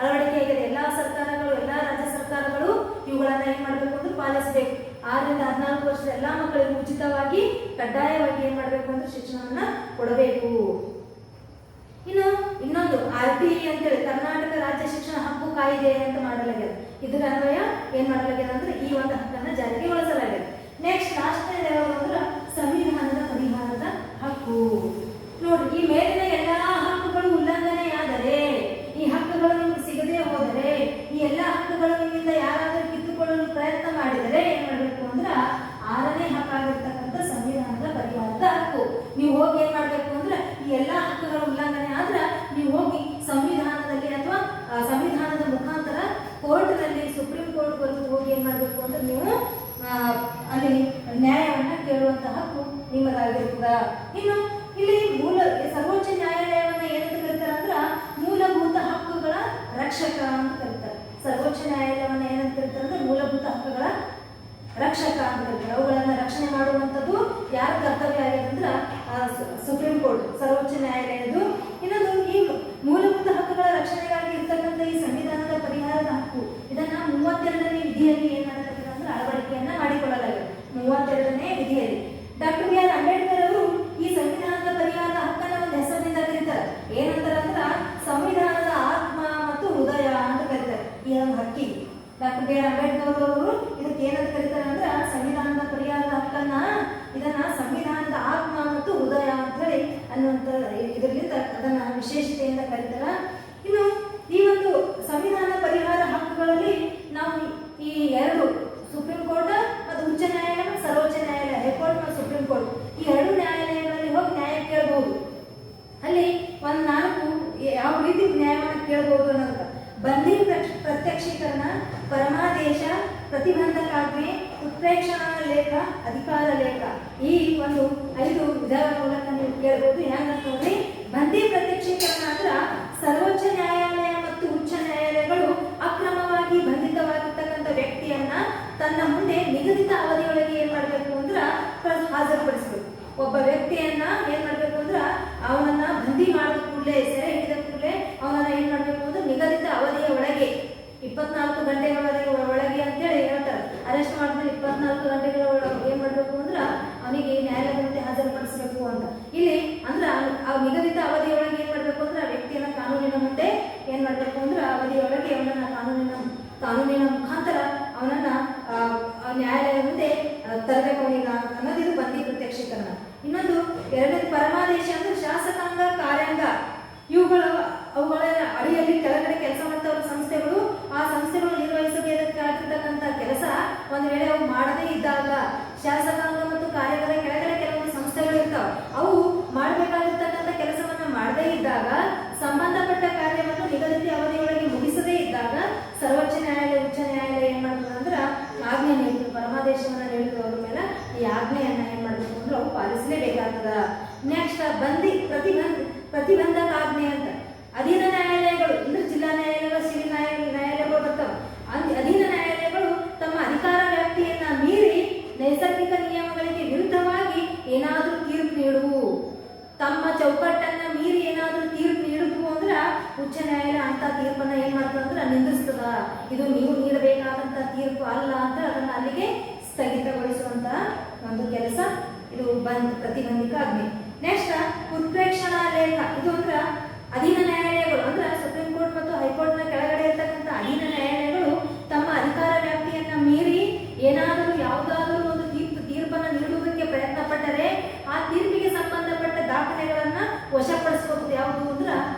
ಅಳವಡಿಕೆಯಾಗಿದೆ. ಎಲ್ಲಾ ಸರ್ಕಾರಗಳು, ಎಲ್ಲಾ ರಾಜ್ಯ ಸರ್ಕಾರಗಳು ಇವುಗಳನ್ನ ಏನ್ ಮಾಡ್ಬೇಕು ಅಂದ್ರೆ ಪಾಲಿಸಬೇಕು. 6ರಿಂದ 14 ವರ್ಷದ ಎಲ್ಲಾ ಮಕ್ಕಳಿಗೂ ಉಚಿತವಾಗಿ ಕಡ್ಡಾಯವಾಗಿ ಏನ್ ಮಾಡಬೇಕು ಅಂದ್ರೆ ಶಿಕ್ಷಣವನ್ನ ಕೊಡಬೇಕು. ಇನ್ನು ಇನ್ನೊಂದು RTE ಅಂತೇಳಿ ಕರ್ನಾಟಕ ರಾಜ್ಯ ಶಿಕ್ಷಣ ಹಕ್ಕು ಕಾಯ್ದೆ ಅಂತ ಮಾಡಲಾಗಿದೆ. ಇದರ ಅನ್ವಯ ಏನ್ ಮಾಡಲಾಗಿದೆ ಅಂದ್ರೆ ಈ ಒಂದು ಹಕ್ಕನ್ನ ಜಾರಿಗೆ ಗೊಳಿಸಲಾಗಿದೆ. ನೆಕ್ಸ್ಟ್ ಲಾಸ್ಟ್ನೇ ಯಾವುದು ಅಂದ್ರೆ ಸಂವಿಧಾನದ ಪರಿಹಾರದ ಹಕ್ಕು. ನೋಡ್ರಿ, ಈ ಮೇಲಿನ ಎಲ್ಲಾ ಹಕ್ಕುಗಳು ಉಲ್ಲಂಘನೆಯಾದರೆ, ಈ ಹಕ್ಕುಗಳು ನಿಮ್ಗೆ ಸಿಗದೆ ಹೋದರೆ, ಈ ಎಲ್ಲಾ ಹಕ್ಕುಗಳು ನಿಮ್ಮಿಂದ ಯಾರಾದರೂ ಕಿತ್ತುಕೊಳ್ಳಲು ಪ್ರಯತ್ನ ಮಾಡಿದರೆ ಏನ್ ಮಾಡಬೇಕು ಅಂದ್ರ 6ನೇ ಹಕ್ಕಾಗಿರ್ತಕ್ಕಂಥ ಸಂವಿಧಾನದ ಪರಿಹಾರದ ಹಕ್ಕು. ನೀವು ಹೋಗಿ ಏನ್ ಮಾಡ್ಬೇಕು ಅಂದ್ರೆ ಈ ಎಲ್ಲಾ ಹಕ್ಕುಗಳ ಉಲ್ಲಂಘನೆ ಆದ್ರ ನೀವು ಹೋಗಿ ಸಂವಿಧಾನದಲ್ಲಿ ಅಥವಾ ಸಂವಿಧಾನದ ಮುಖಾಂತರ ಕೋರ್ಟ್ನಲ್ಲಿ ಸುಪ್ರೀಂ ಕೋರ್ಟ್ ವರೆಗೂ ಹೋಗಿ ಏನ್ ಮಾಡ್ಬೇಕು ಅಂದ್ರೆ ನೀವು ಅಲ್ಲಿ ನ್ಯಾಯವನ್ನ ಕೇಳುವಂತಹ ಹಕ್ಕು ನಿಮ್ಮದಾಗಿರ್ತದ. ಇನ್ನು ಇಲ್ಲಿ ಸರ್ವೋಚ್ಚ ನ್ಯಾಯಾಲಯವನ್ನ ಏನಂತ ಕರೀತಾರೆ ಅಂದ್ರ ಮೂಲಭೂತ ಹಕ್ಕುಗಳ ರಕ್ಷಕ ಅಂತ ಕರೀತಾರೆ. ಸರ್ವೋಚ್ಚ ನ್ಯಾಯಾಲಯವನ್ನ ಏನಂತ ಕರೀತಾರೆ ಅಂದ್ರೆ ಮೂಲಭೂತ ಹಕ್ಕುಗಳ ರಕ್ಷಕ ಅಂತ ಕರೀತಾರೆ. ಅವುಗಳನ್ನ ರಕ್ಷಣೆ ಮಾಡುವಂಥದ್ದು ಯಾರ ಕರ್ತವ್ಯ ಆಗಿದೆ ಅಂದ್ರ ಸುಪ್ರೀಂ ಕೋರ್ಟ್, ಸರ್ವೋಚ್ಚ ನ್ಯಾಯಾಲಯದ್ದು. ಇನ್ನೊಂದು ಈ ಮೂಲಭೂತ ಹಕ್ಕುಗಳ ರಕ್ಷಣೆಗಾಗಿ ಇರ್ತಕ್ಕಂಥ ಈ ಸಂವಿಧಾನದ ಪರಿಹಾರದ ಹಕ್ಕು ಇದನ್ನ 32ನೇ ವಿಧಿಯಲ್ಲಿ ಏನ್ ಮಾಡತಕ್ಕಂಥ ಅಂದ್ರೆ ಅಳವಡಿಕೆಯನ್ನ ಮಾಡಿಕೊಳ್ಳಲಾಗಿದೆ. 32ನೇ ವಿಧಿಯಲ್ಲಿ ಡಾಕ್ಟರ್ BR ಅಂಬೇಡ್ಕರ್ ಅವರು ಈ ಸಂವಿಧಾನದ ಪರಿಹಾರದ ಹಕ್ಕನ್ನ ಒಂದು ಹೆಸರಿನಿಂದ ಕರೀತಾರೆ. ಏನಂತಾರೆ ಅಂದ್ರ ಸಂವಿಧಾನದ ಆತ್ಮ ಮತ್ತು ಹೃದಯ ಅಂತ ಕರೀತಾರೆ ಈ ಒಂದು ಹಕ್ಕಿಗೆ. ಡಾಕ್ಟರ್ BR ಅಂಬೇಡ್ಕರ್ ಅವರು ಇದಕ್ಕೆ ಏನಂತ ಕರೀತಾರೆ ಅಂದ್ರೆ ಸಂವಿಧಾನದ ಪರಿಹಾರದ ಹಕ್ಕನ್ನ ಇದನ್ನ ಸಂವಿಧಾನದ ಆತ್ಮ ಮತ್ತು ಹೃದಯ ಅಂತ ಹೇಳಿ ಅನ್ನುವಂತ ಇದರಿಂದ ಅದನ್ನ ವಿಶೇಷತೆಯಿಂದ ಕರೀತಾರ. ಇನ್ನು ಈ ಒಂದು ಸಂವಿಧಾನ ಪರಿಹಾರ ಹಕ್ಕುಗಳಲ್ಲಿ ನಾವು ಈ ಎರಡು ಸುಪ್ರೀಂ ಕೋರ್ಟ್ ಮತ್ತು ಉಚ್ಚ ನ್ಯಾಯಾಲಯ, ಸರ್ವೋಚ್ಚ ನ್ಯಾಯಾಲಯ, ಹೈಕೋರ್ಟ್ ಮತ್ತು ಸುಪ್ರೀಂ ಕೋರ್ಟ್ ಈ ಎರಡು ನ್ಯಾಯಾಲಯಗಳಲ್ಲಿ ಹೋಗಿ ನ್ಯಾಯ ಕೇಳಬಹುದು. ಅಲ್ಲಿ ಒಂದು 4 ಯಾವ ರೀತಿ ನ್ಯಾಯವನ್ನು ಕೇಳಬಹುದು ಅನ್ನೋದಕ್ಕೆ ಬಂಧಿ ಪ್ರತ್ಯಕ್ಷೀಕರಣ, ಪರಮಾದೇಶ, ಪ್ರತಿಬಂಧಕಾಜ್ಞೆ, ಉತ್ಪ್ರೇಕ್ಷಣಾ ಲೇಖ, ಅಧಿಕಾರ ಲೇಖ ಈ ಒಂದು 5 ವಿಧಗಳ ಮೂಲಕ ನೀವು ಕೇಳಬಹುದು. ಹೆಂಗಂತ ನೋಡ್ರಿ, ಬಂಧಿ ಪ್ರತ್ಯಕ್ಷೀಕರಣ ಅಂದ್ರ ಸರ್ವೋಚ್ಚ ನ್ಯಾಯಾಲಯ ಮತ್ತು ಉಚ್ಚ ನ್ಯಾಯಾಲಯಗಳು ಅಕ್ರಮವಾಗಿ ಬಂಧಿತವಾಗಿರ್ತಕ್ಕಂಥ ವ್ಯಕ್ತಿಯನ್ನ ತನ್ನ ಮುಂದೆ ನಿಗದಿತ ಅವಧಿಯೊಳಗೆ ಏನ್ ಮಾಡ್ಬೇಕು ಅಂದ್ರ ಹಾಜರುಪಡಿಸಬೇಕು. ಒಬ್ಬ ವ್ಯಕ್ತಿಯನ್ನ ಏನ್ ಮಾಡ್ಬೇಕು ಅಂದ್ರ ಅವನನ್ನ ಬಂಧಿ ಮಾಡಿದ ಕೂಡಲೇ, ಸೆರೆ ಹಿಡಿದ ಕೂಡಲೇ ಅವನನ್ನ ಏನ್ ಮಾಡ್ಬೇಕು ಅಂದ್ರೆ ನಿಗದಿತ ಅವಧಿಯ ಒಳಗೆ 24 ಗಂಟೆಗಳ ಒಳಗೆ ಅಂತೇಳಿ ಹೇಳ್ತಾರೆ. ಅರೆಸ್ಟ್ ಮಾಡಿದ್ರೆ 24 ಗಂಟೆಗಳ ಒಳಗೆ ಏನ್ ಮಾಡ್ಬೇಕು ಅಂದ್ರ ಅವನಿಗೆ ನ್ಯಾಯಾಲಯದ ಮುಂದೆ ಹಾಜರುಪಡಿಸಬೇಕು ಅಂತ. ಇಲ್ಲಿ ಅಂದ್ರ ಆ ನಿಗದಿತ ಅವಧಿಯೊಳಗೆ ಏನ್ ಮಾಡ್ಬೇಕು ಅಂದ್ರೆ ಆ ವ್ಯಕ್ತಿಯನ್ನ ಕಾನೂನಿನ ಮುಂದೆ ಏನ್ ಮಾಡ್ಬೇಕು ಅಂದ್ರೆ ಅವಧಿಯೊಳಗೆ ಅವನನ್ನ ಕಾನೂನಿನ ಮುಖಾಂತರ ಅವನನ್ನ ನ್ಯಾಯಾಲಯದ ಮುಂದೆ ತರಬೇಕು ಅವನಿಗ ಅನ್ನೋದು ಇದು ಬಂಧಿ ಪ್ರತ್ಯಕ್ಷೀಕರಣ. ಇನ್ನೊಂದು ಎರಡನೇದು ಪರಮಾದೇಶ ಅಂದ್ರೆ ಶಾಸಕಾಂಗ, ಕಾರ್ಯಾಂಗ ಅವುಗಳ ಅಡಿಯಲ್ಲಿ ಕೆಳಗಡೆ ಕೆಲಸ ಮಾಡ್ತವ್ರ ಸಂಸ್ಥೆಗಳು ಆ ಸಂಸ್ಥೆಗಳು ನಿರ್ವಹಿಸಬೇಕಾಗಿರ್ತಕ್ಕಂಥ ಕೆಲಸ ಒಂದ್ ವೇಳೆ ಅವು ಮಾಡದೇ ಇದ್ದಾಗ, ಶಾಸಕಾಂಗ ಮತ್ತು ಕಾರ್ಯಾಂಗದ ಕೆಳಗಡೆ ಕೆಲವೊಂದು ಸಂಸ್ಥೆಗಳು ಇರ್ತಾವ, ಅವು ಮಾಡಬೇಕಾಗಿರ್ತಕ್ಕಂಥ ಕೆಲಸವನ್ನ ಮಾಡದೇ ಇದ್ದಾಗ, ಸಂಬಂಧಪಟ್ಟ ಕಾರ್ಯವನ್ನು ನಿಗದಿತ ಅವಧಿಯೊಳಗೆ ಮುಗಿಸದೇ ಇದ್ದಾಗ ಸರ್ವೋಚ್ಚ ನ್ಯಾಯಾಲಯ, ಉಚ್ಚ ನ್ಯಾಯಾಲಯ ಏನ್ ಮಾಡ್ತದೆ ಅಂದ್ರ ಆಜ್ಞೆ ನೀಡ್ತದೆ, ಪರಮಾದೇಶವನ್ನ ನೀಡಿದ್ರು ಅವ್ರ ಮೇಲೆ ಈ ಆಜ್ಞೆಯನ್ನ ಏನ್ ಮಾಡ್ಬೇಕು ಅಂದ್ರೆ ಅವು ಪಾಲಿಸಲೇಬೇಕಾಗ್ತದ. ನೆಕ್ಸ್ಟ್ ಪ್ರತಿಬಂಧಕಾಜ್ಞೆ ಅಂತ ಅಧೀನ ನ್ಯಾಯಾಲಯಗಳು ಅಂದ್ರೆ ಜಿಲ್ಲಾ ನ್ಯಾಯಾಲಯಗಳು, ಸಿವಿಲ್ ನ್ಯಾಯಾಲಯಗಳು ಬರ್ತಾವ. ಅಧೀನ ನ್ಯಾಯಾಲಯಗಳು ತಮ್ಮ ಅಧಿಕಾರ ವ್ಯಾಪ್ತಿಯನ್ನ ಮೀರಿ ನೈಸರ್ಗಿಕ ನಿಯಮಗಳಿಗೆ ವಿರುದ್ಧವಾಗಿ ಏನಾದ್ರೂ ತೀರ್ಪು ನೀಡುವು, ತಮ್ಮ ಚೌಕಟ್ಟನ್ನ ಮೀರಿ ಏನಾದ್ರೂ ತೀರ್ಪು ನೀಡಿದ್ವು ಅಂದ್ರ ಉಚ್ಚ ನ್ಯಾಯಾಲಯ ಅಂತ ತೀರ್ಪನ್ನ ಏನ್ ಮಾಡ್ತದ ಅಂದ್ರೆ ನಿಂದಿಸ್ತದ. ಇದು ನೀವು ನೀಡಬೇಕಾದಂತ ತೀರ್ಪು ಅಲ್ಲ ಅಂತ ಅದನ್ನ ಅಲ್ಲಿಗೆ ಸ್ಥಗಿತಗೊಳಿಸುವಂತ ಒಂದು ಕೆಲಸ ಇದು ಪ್ರತಿಬಂಧಕ ಆಜ್ಞೆ. ನೆಕ್ಸ್ಟ್ ಉತ್ಪ್ರೇಕ್ಷಣಾ ಲೇಖ. ಇದು ಅಂದ್ರ ಅಧೀನ ನ್ಯಾಯಾಲಯಗಳು ಅಂದ್ರೆ ಸುಪ್ರೀಂ ಕೋರ್ಟ್ ಮತ್ತು ಹೈಕೋರ್ಟ್ ನ ಕೆಳಗಡೆ ಇರ್ತಕ್ಕಂಥ ಅಧೀನ ನ್ಯಾಯಾಲಯಗಳು ತಮ್ಮ ಅಧಿಕಾರ ವ್ಯಾಪ್ತಿಯನ್ನ ಮೀರಿ ಏನಾದರೂ ಯಾವುದಾದರೂ ಒಂದು ತೀರ್ಪನ್ನ ನೀಡುವುದಕ್ಕೆ ಪ್ರಯತ್ನ ಪಟ್ಟರೆ ಆ ತೀರ್ಪಿಗೆ ಸಂಬಂಧಪಟ್ಟ ದಾಖಲೆಗಳನ್ನ ವಶಪಡಿಸಬಹುದು. ಯಾವುದು ಅಂದ್ರ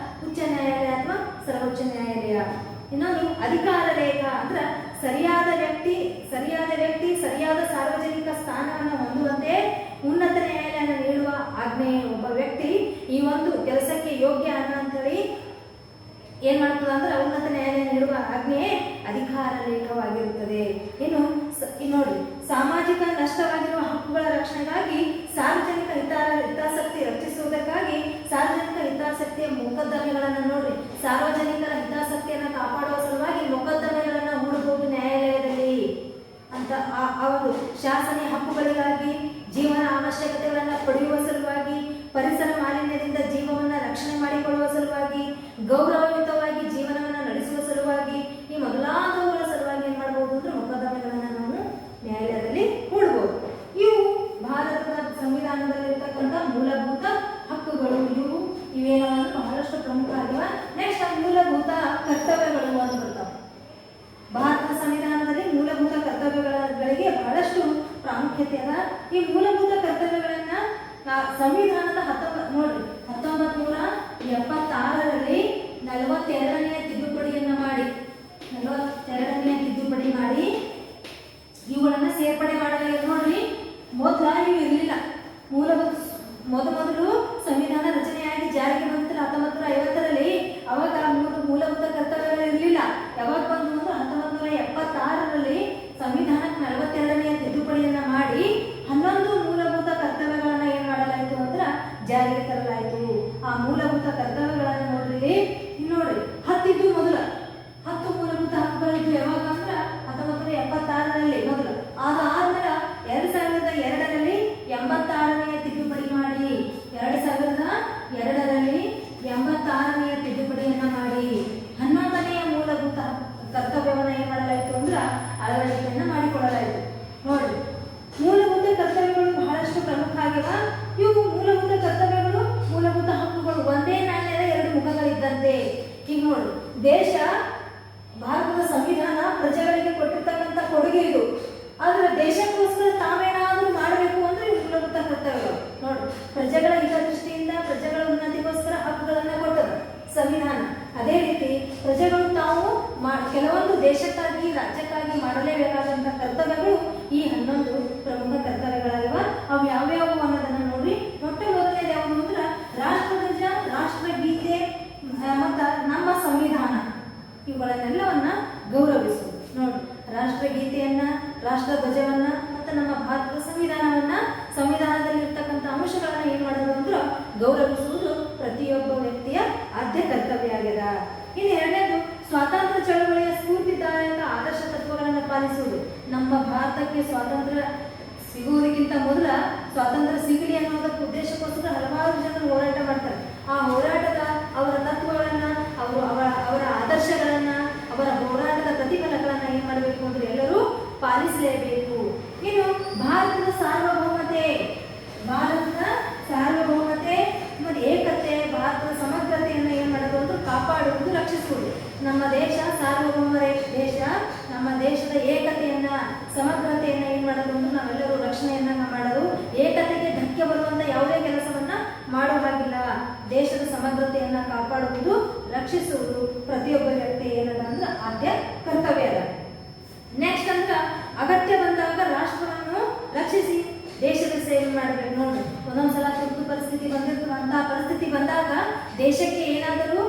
ಉಚ್ಚ ನ್ಯಾಯಾಲಯ ಅಥವಾ ಸರ್ವೋಚ್ಚ ನ್ಯಾಯಾಲಯ. ಇನ್ನೊಂದು ಅಧಿಕಾರ ಲೇಖ ಅಂದ್ರ ಸರಿಯಾದ ವ್ಯಕ್ತಿ ಸರಿಯಾದ ಸಾರ್ವಜನಿಕ ಸ್ಥಾನವನ್ನು ಹೊಂದುವಂತೆ ಉನ್ನತ ನ್ಯಾಯಾಲಯ ನೀಡುವ ಆಜ್ಞೆ. ಒಬ್ಬ ವ್ಯಕ್ತಿ ಈ ಒಂದು ಕೆಲಸಕ್ಕೆ ಯೋಗ್ಯ ಅಂತೇಳಿ ಏನ್ ಮಾಡ್ತದ ಅಂದ್ರೆ ಉನ್ನತ ನ್ಯಾಯಾಲಯ ನೀಡುವ ಆಜ್ಞೆ ಅಧಿಕಾರ ಲೇಖವಾಗಿರುತ್ತದೆ. ಇನ್ನು ನೋಡಿ, ಸಾಮಾಜಿಕ ನಷ್ಟವಾಗಿರುವ ಹಕ್ಕುಗಳ ರಕ್ಷಣೆಗಾಗಿ ಸಾರ್ವಜನಿಕ ಹಿತಾಸಕ್ತಿ ರಕ್ಷಿಸುವುದಕ್ಕಾಗಿ ಸಾರ್ವಜನಿಕ ಹಿತಾಸಕ್ತಿಯ ಮೊಕದ್ದಮೆಗಳನ್ನ ನೋಡ್ರಿ, ಸಾರ್ವಜನಿಕರ ಹಿತಾಸಕ್ತಿಯನ್ನ ಕಾಪಾಡುವ ಸಲುವಾಗಿ ಮೊಕದ್ದಮೆಗಳನ್ನ ಹೂಡಬಹುದು ನ್ಯಾಯಾಲಯದಲ್ಲಿ ಅಂತ. ಆ ಒಂದು ಶಾಸನ ಹಕ್ಕುಗಳಿಗಾಗಿ, ಜೀವನ ಅವಶ್ಯಕತೆಗಳನ್ನ ಪಡೆಯುವ ಸಲುವಾಗಿ, ಪರಿಸರ ಮಾಲಿನ್ಯದಿಂದ ಜೀವವನ್ನ ರಕ್ಷಣೆ ಮಾಡಿಕೊಳ್ಳುವ ಸಲುವಾಗಿ, ಗೌರವಯುತವಾಗಿ ಜೀವನವನ್ನ ನಡೆಸುವ ಸಲುವಾಗಿ, ಈ ಮೊದಲಾದವುಗಳ ಸಲುವಾಗಿ ಏನ್ ಮಾಡಬಹುದು ಅಂದ್ರೆ ಮೊಕದ್ದಮೆಗಳನ್ನ ನಾವು ನ್ಯಾಯಾಲಯದಲ್ಲಿ ಹೂಡಬಹುದು. ಇವು ಭಾರತದ ಸಂವಿಧಾನ ಪ್ರಾಮುಖ್ಯತೆ ಅದ. ಈ ಮೂಲಭೂತ ಕರ್ತವ್ಯಗಳನ್ನ ಸಂವಿಧಾನದ 1976ರಲ್ಲಿ 42ನೇ ತಿದ್ದುಪಡಿಯನ್ನ ಮಾಡಿ ಇವುಗಳನ್ನ ಸೇರ್ಪಡೆ ಮಾಡಲಾಗಿದೆ. ನೋಡ್ರಿ, ಮೊದಲ ಇವು ಇರಲಿಲ್ಲ. ಮೊದಲು ಸಂವಿಧಾನ ರಚನೆಯಾಗಿ ಜಾರಿಗೆ ಬಂತು 1950ರಲ್ಲಿ. ಅವಾಗ ಮೂಲಭೂತ ಕರ್ತವ್ಯಗಳು ಇರಲಿಲ್ಲ. ಯಾವಾಗ ಬಂದು 1976ರಲ್ಲಿ ಸಂವಿಧಾನಕ್ಕೆ 42ನೇ ತಿದ್ದುಪಡಿಯನ್ನ ಮಾಡಿ 11 ಮೂಲಭೂತ ಕರ್ತವ್ಯಗಳನ್ನ ಏನ್ ಮಾಡಲಾಯಿತು ಅಂದ್ರೆ ಜಾರಿಗೆ ತರಲಾಯಿತು. ಆ ಮೂಲಭೂತ ಕರ್ತವ್ಯಗಳನ್ನ ನೋಡ್ರಿ 10 ಮೂಲಭೂತ ಹಕ್ಕುಗಳಿದ್ದು. ಯಾವಾಗ ಅಂದ್ರೆ 1976ರಲ್ಲಿ ಮೊದಲು. ಅದಾದ್ಮೇಲೆ 2002ರಲ್ಲಿ 86ನೇ ತಿದ್ದುಪಡಿ ಮಾಡಿ 2002ರಲ್ಲಿ 86ನೇ ತಿದ್ದುಪಡಿಯನ್ನ ಮಾಡಿ 11ನೇ ಮೂಲಭೂತ ಕರ್ತವ್ಯವನ್ನ ಏನ್ ಮಾಡಲಾಯಿತು ಅಂದ್ರೆ ಅಳವಡಿಕೆಯನ್ನ ಮಾಡಿಕೊಳ್ಳಲಾಯಿತು. ನೋಡ್ರಿ, ಮೂಲಭೂತ ಕರ್ತವ್ಯಗಳು ಬಹಳಷ್ಟು ಪ್ರಮುಖ ಆಗಿವ. ಇವು ಮೂಲಭೂತ ಕರ್ತವ್ಯಗಳು, ಮೂಲಭೂತ ಹಕ್ಕುಗಳು ಒಂದೇ ನಾಣ್ಯದ 2 ಮುಖಗಳಿದ್ದಂತೆ. ಈಗ ನೋಡಿ, ಭಾರತದ ಸಂವಿಧಾನ ಪ್ರಜೆಗಳಿಗೆ ಕೊಟ್ಟಿರ್ತಕ್ಕಂಥ ಕೊಡುಗೆ ಇದು. ಆದ್ರೆ ದೇಶಕ್ಕೋಸ್ಕರ ತಾವೇನಾದ್ರೂ ಮಾಡಬೇಕು ಅಂದ್ರೆ ಮೂಲಭೂತ ಕರ್ತವ್ಯಗಳು. ನೋಡ್ರಿ, ಪ್ರಜೆಗಳ ಹಿತದೃಷ್ಟಿಯಿಂದ ಪ್ರಜೆಗಳ ಉನ್ನತಿಗೋಸ್ಕರ ಹಕ್ಕುಗಳನ್ನ ಕೊಟ್ಟದ ಸಂವಿಧಾನ. ಅದೇ ರೀತಿ ಪ್ರಜೆಗಳು ತಾವು ಕೆಲವೊಂದು ದೇಶಕ್ಕಾಗಿ, ರಾಜ್ಯಕ್ಕಾಗಿ ಮಾಡಲೇಬೇಕಾದಂತಹ ಕರ್ತವ್ಯಗಳು ಈ 11 ಪ್ರಮುಖ ಕರ್ತವ್ಯಗಳಾಗಿವ. ಅವು ಯಾವ್ಯಾವು ಅನ್ನೋದನ್ನ ನೋಡ್ರಿ. ಮೊಟ್ಟ ಮೊದಲನೇದು ಯಾವುದು ಅಂದ್ರೆ ರಾಷ್ಟ್ರಧ್ವಜ, ರಾಷ್ಟ್ರಗೀತೆ ಮತ್ತ ನಮ್ಮ ಸಂವಿಧಾನ, ಇವುಗಳನ್ನೆಲ್ಲವನ್ನ ಗೌರವಿಸುವುದು. ನೋಡಿ, ರಾಷ್ಟ್ರಗೀತೆಯನ್ನ, ರಾಷ್ಟ್ರಧ್ವಜವನ್ನ ಮತ್ತು ನಮ್ಮ ಭಾರತದ ಸಂವಿಧಾನದಲ್ಲಿ ಇರ್ತಕ್ಕಂಥ ಅಂಶಗಳನ್ನ ಏನ್ ಮಾಡೋದು ಅಂದ್ರೆ ಗೌರವಿಸುವುದು ಪ್ರತಿಯೊಬ್ಬ ವ್ಯಕ್ತಿಯ ಆದ್ಯ ಕರ್ತವ್ಯ ಆಗ್ಯದ. ಇನ್ನು ಎರಡನೇದು ಸ್ವಾತಂತ್ರ್ಯ ಚಳವಳಿಯ ಸ್ಫೂರ್ತಿದಾಯಕ ಆದರ್ಶ ತತ್ವಗಳನ್ನು ಪಾಲಿಸುವುದು. ನಮ್ಮ ಭಾರತಕ್ಕೆ ಸ್ವಾತಂತ್ರ್ಯ ಸಿಗುವುದಕ್ಕಿಂತ ಮೊದಲ ಸ್ವಾತಂತ್ರ್ಯ ಸಿಗಲಿ ಅನ್ನೋದಕ್ಕೆ ಉದ್ದೇಶಕ್ಕೋಸ್ಕರ ಹಲವಾರು ಜನರು ಹೋರಾಟ ಮಾಡ್ತಾರೆ. ಆ ಹೋರಾಟದ ಅವರ ತತ್ವಗಳನ್ನ, ಅವರ ಆದರ್ಶಗಳನ್ನ, ಅವರ ಹೋರಾಟದ ಪ್ರತಿಫಲಗಳನ್ನ ಏನ್ ಮಾಡಬೇಕು ಅಂದ್ರೆ ಎಲ್ಲರೂ ಪಾಲಿಸಲೇಬೇಕು. ಇನ್ನು ಭಾರತದ ಸಾರ್ವಭೌಮತೆ ಮತ್ತು ಏಕತೆ, ಭಾರತದ ಸಮಗ್ರತೆಯನ್ನು ಏನ್ ಮಾಡೋದು ಅಂದ್ರೆ ಕಾಪಾಡುವುದು, ರಕ್ಷಿಸುವುದು. ನಮ್ಮ ದೇಶ ಸಾರ್ವಭೌಮ ದೇಶ. ನಮ್ಮ ದೇಶದ ಏಕತೆಯನ್ನ, ಸಮಗ್ರತೆಯನ್ನ ಏನ್ ಮಾಡೋದು ಅಂದ್ರೆ ನಾವೆಲ್ಲರೂ ರಕ್ಷಣೆಯನ್ನ ಮಾಡೋದು. ಏಕತೆಗೆ ಧಕ್ಕೆ ಬರುವಂತ ಯಾವುದೇ ಕೆಲಸವನ್ನ ಮಾಡುವ ಹಾಗಿಲ್ಲ. ದೇಶದ ಸಮಗ್ರತೆಯನ್ನ ಕಾಪಾಡುವುದು, ರಕ್ಷಿಸುವುದು ಪ್ರತಿಯೊಬ್ಬ ವ್ಯಕ್ತಿ ಏನದ ಅಂದ್ರೆ ಆದ್ಯ ಕರ್ತವ್ಯ ಅದ. ನೆಕ್ಸ್ಟ್ ಅಂದ್ರೆ ಅಗತ್ಯ ಬಂದಾಗ ರಾಷ್ಟ್ರವನ್ನು ರಕ್ಷಿಸಿ ದೇಶದ ಸೇವೆ ಮಾಡಬೇಕು. ನೋಡಿ, ಒಂದೊಂದ್ಸಲ ತುರ್ತು ಪರಿಸ್ಥಿತಿ ಬಂದಿರ್ತಕ್ಕಂತಹ ಪರಿಸ್ಥಿತಿ ಬಂದಾಗ, ದೇಶಕ್ಕೆ ಏನಾದರೂ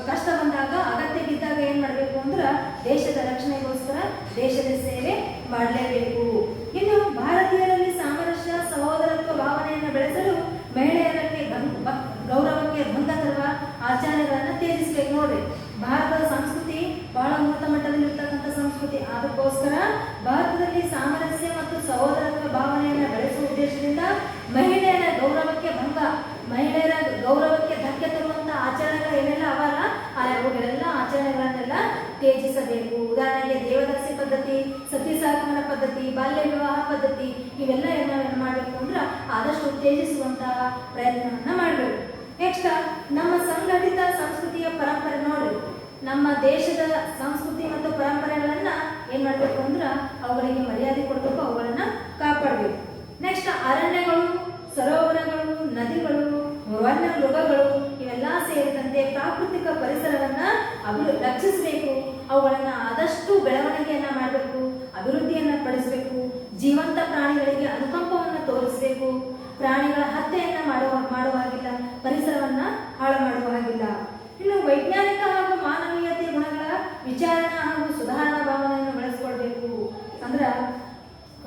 ಕಷ್ಟ ಬಂದಾಗ, ಅಗತ್ಯ ಬಿದ್ದಾಗ ಏನ್ ಮಾಡಬೇಕು ಅಂದ್ರೆ ದೇಶದ ರಕ್ಷಣೆಗೋಸ್ಕರ ದೇಶದ ಸೇವೆ ಮಾಡಲೇಬೇಕು. ಇನ್ನು ಭಾರತೀಯರಲ್ಲಿ ಸಾಮರಸ್ಯ, ಸಹೋದರತ್ವ ಭಾವನೆಯನ್ನು ಬೆಳೆಸಲು ಮಹಿಳೆಯರಲ್ಲಿ ಗೌರವಕ್ಕೆ ಭಂಗ ತರುವ ಆಚಾರಗಳನ್ನ ತ್ಯಜಿಸಬೇಕು. ನೋಡ್ರಿ, ಭಾರತದ ಸಂಸ್ಕೃತಿ ಬಹಳ ಉನ್ನತ ಮಟ್ಟದಲ್ಲಿರ್ತಕ್ಕಂಥ ಸಂಸ್ಕೃತಿ. ಅದಕ್ಕೋಸ್ಕರ ಭಾರತದಲ್ಲಿ ಸಾಮರಸ್ಯ ಮತ್ತು ಸಹೋದರತ್ವ ಭಾವನೆಯನ್ನು ಬೆಳೆಸುವ ಉದ್ದೇಶದಿಂದ ಮಹಿಳೆಯರ ಗೌರವಕ್ಕೆ ಧಕ್ಕೆ ತರುವಂತಹ ಆಚರಣೆಗಳು ಏನೆಲ್ಲ ಅವಲ್ಲ, ಅವುಗಳೆಲ್ಲ ಆಚರಣೆಗಳನ್ನೆಲ್ಲ ತ್ಯಜಿಸಬೇಕು. ಉದಾಹರಣೆಗೆ ದೇವದಾಸಿ ಪದ್ಧತಿ, ಸತಿ ಸಹಗಮನ ಪದ್ಧತಿ, ಬಾಲ್ಯ ವಿವಾಹ ಪದ್ಧತಿ, ಇವೆಲ್ಲ ಏನ್ ಮಾಡಬೇಕು ಅಂದ್ರೆ ಆದಷ್ಟು ತ್ಯಜಿಸುವಂತಹ ಪ್ರಯತ್ನವನ್ನ ಮಾಡಬೇಕು. ನೆಕ್ಸ್ಟ್ ನಮ್ಮ ಸಂಘಟಿತ ಸಂಸ್ಕೃತಿಯ ಪರಂಪರೆ. ನೋಡಿ, ನಮ್ಮ ದೇಶದ ಸಂಸ್ಕೃತಿ ಮತ್ತು ಪರಂಪರೆಗಳನ್ನ ಏನ್ ಮಾಡಬೇಕು ಅಂದ್ರೆ ಅವುಗಳಿಗೆ ಮರ್ಯಾದೆ ಕೊಡಬೇಕು, ಅವುಗಳನ್ನ ಕಾಪಾಡಬೇಕು. ನೆಕ್ಸ್ಟ್ ಅರಣ್ಯಗಳು, ಸರೋವರಗಳು, ನದಿಗಳು, ವನ್ಯ ಮೃಗಗಳು ಇವೆಲ್ಲ ಸೇರಿದಂತೆ ಪ್ರಾಕೃತಿಕ ಪರಿಸರವನ್ನ ರಕ್ಷಿಸಬೇಕು. ಅವುಗಳನ್ನ ಆದಷ್ಟು ಬೆಳವಣಿಗೆಯನ್ನ ಮಾಡಬೇಕು, ಅಭಿವೃದ್ಧಿಯನ್ನ ಪಡಿಸಬೇಕು. ಜೀವಂತ ಪ್ರಾಣಿಗಳಿಗೆ ಅನುಕಂಪವನ್ನು ತೋರಿಸಬೇಕು. ಪ್ರಾಣಿಗಳ ಹತ್ಯೆಯನ್ನ ಮಾಡುವಾಗಿಲ್ಲ, ಪರಿಸರವನ್ನ ಹಾಳು ಮಾಡುವ ಹಾಗಿಲ್ಲ. ಇನ್ನು ವೈಜ್ಞಾನಿಕ ಹಾಗೂ ಮಾನವೀಯತೆ ಗುಣಗಳ ವಿಚಾರಣಾ ಹಾಗೂ ಸುಧಾರಣಾ ಭಾವನೆಯನ್ನು ಬೆಳೆಸ್ಕೊಳ್ಬೇಕು. ಅಂದ್ರ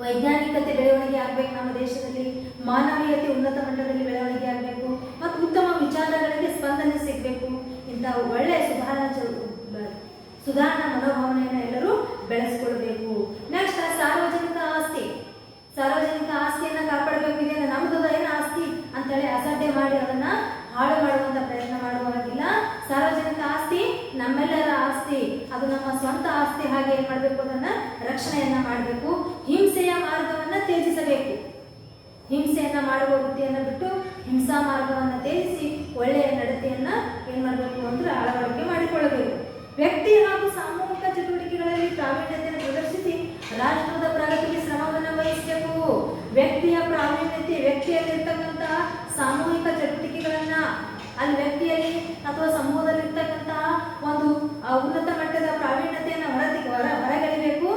ವೈಜ್ಞಾನಿಕತೆ ಬೆಳವಣಿಗೆ ಆಗ್ಬೇಕು ನಮ್ಮ ದೇಶದಲ್ಲಿ, ಮಾನವೀಯತೆ ಉನ್ನತ ಮಟ್ಟದಲ್ಲಿ ಬೆಳವಣಿಗೆ ಆಗಬೇಕು ಮತ್ತು ಉತ್ತಮ ವಿಚಾರಗಳಿಗೆ ಸ್ಪಂದನೆ ಸಿಗಬೇಕು. ಇಂತಹ ಒಳ್ಳೆಯ ಸುಧಾರಣಾ ಮನೋಭಾವನೆಯನ್ನು ಎಲ್ಲರೂ ಬೆಳೆಸ್ಕೊಳ್ಬೇಕು. ನೆಕ್ಸ್ಟ್ ಸಾರ್ವಜನಿಕ ಆಸ್ತಿಯನ್ನ ಕಾಪಾಡಬೇಕು. ಇದನ್ನ ನಮ್ದು ಏನು ಆಸ್ತಿ ಅಂತೇಳಿ ಅಸಡ್ಡೆ ಮಾಡಿ ಅದನ್ನ ಹಾಳು ಮಾಡುವಂತ ಪ್ರಯತ್ನ ಮಾಡುವ ಹಾಗಿಲ್ಲ. ಸಾರ್ವಜನಿಕ ಆಸ್ತಿ ನಮ್ಮೆಲ್ಲರ ಆಸ್ತಿ, ಅದು ನಮ್ಮ ಸ್ವಂತ ಆಸ್ತಿ. ಹಾಗೆ ಏನ್ ಮಾಡಬೇಕು, ಅದನ್ನ ರಕ್ಷಣೆಯನ್ನ ಮಾಡಬೇಕು. ಹಿಂಸೆಯ ಮಾರ್ಗವನ್ನ ತ್ಯಜಿಸಬೇಕು. ಹಿಂಸೆಯನ್ನ ಮಾಡುವ ವೃತ್ತಿಯನ್ನ ಬಿಟ್ಟು ಹಿಂಸಾ ಮಾರ್ಗವನ್ನ ತ್ಯಜಿಸಿ ಒಳ್ಳೆಯ ನಡತೆಯನ್ನ ಏನ್ ಮಾಡಬೇಕು ಅಂದ್ರೆ ಅಳವಡಿಕೆ ಮಾಡಿಕೊಳ್ಳಬೇಕು. ವ್ಯಕ್ತಿ ಹಾಗೂ ಸಾಮೂಹಿಕ ಚಟುವಟಿಕೆಗಳಲ್ಲಿ ಪ್ರಾವೀಣ್ಯತೆಯನ್ನು ಪ್ರದರ್ಶಿಸಿ ರಾಷ್ಟ್ರದ ಪ್ರಗತಿಗೆ ಶ್ರಮವನ್ನು ವಹಿಸಬೇಕು. ವ್ಯಕ್ತಿಯ ಪ್ರಾವೀಣ್ಯತೆ, ವ್ಯಕ್ತಿಯಲ್ಲಿರ್ತಕ್ಕಂತಹ ಸಾಮೂಹಿಕ ಚಟುವಟಿಕೆಗಳನ್ನ, ಅಲ್ಲಿ ವ್ಯಕ್ತಿಯಲ್ಲಿ ಅಥವಾ ಸಮೂಹದಲ್ಲಿರ್ತಕ್ಕಂತಹ ಒಂದು ಉನ್ನತ ಮಟ್ಟದ ಪ್ರಾವೀಣ್ಯತೆಯನ್ನು ಹೊರಗೆಳಿಬೇಕು.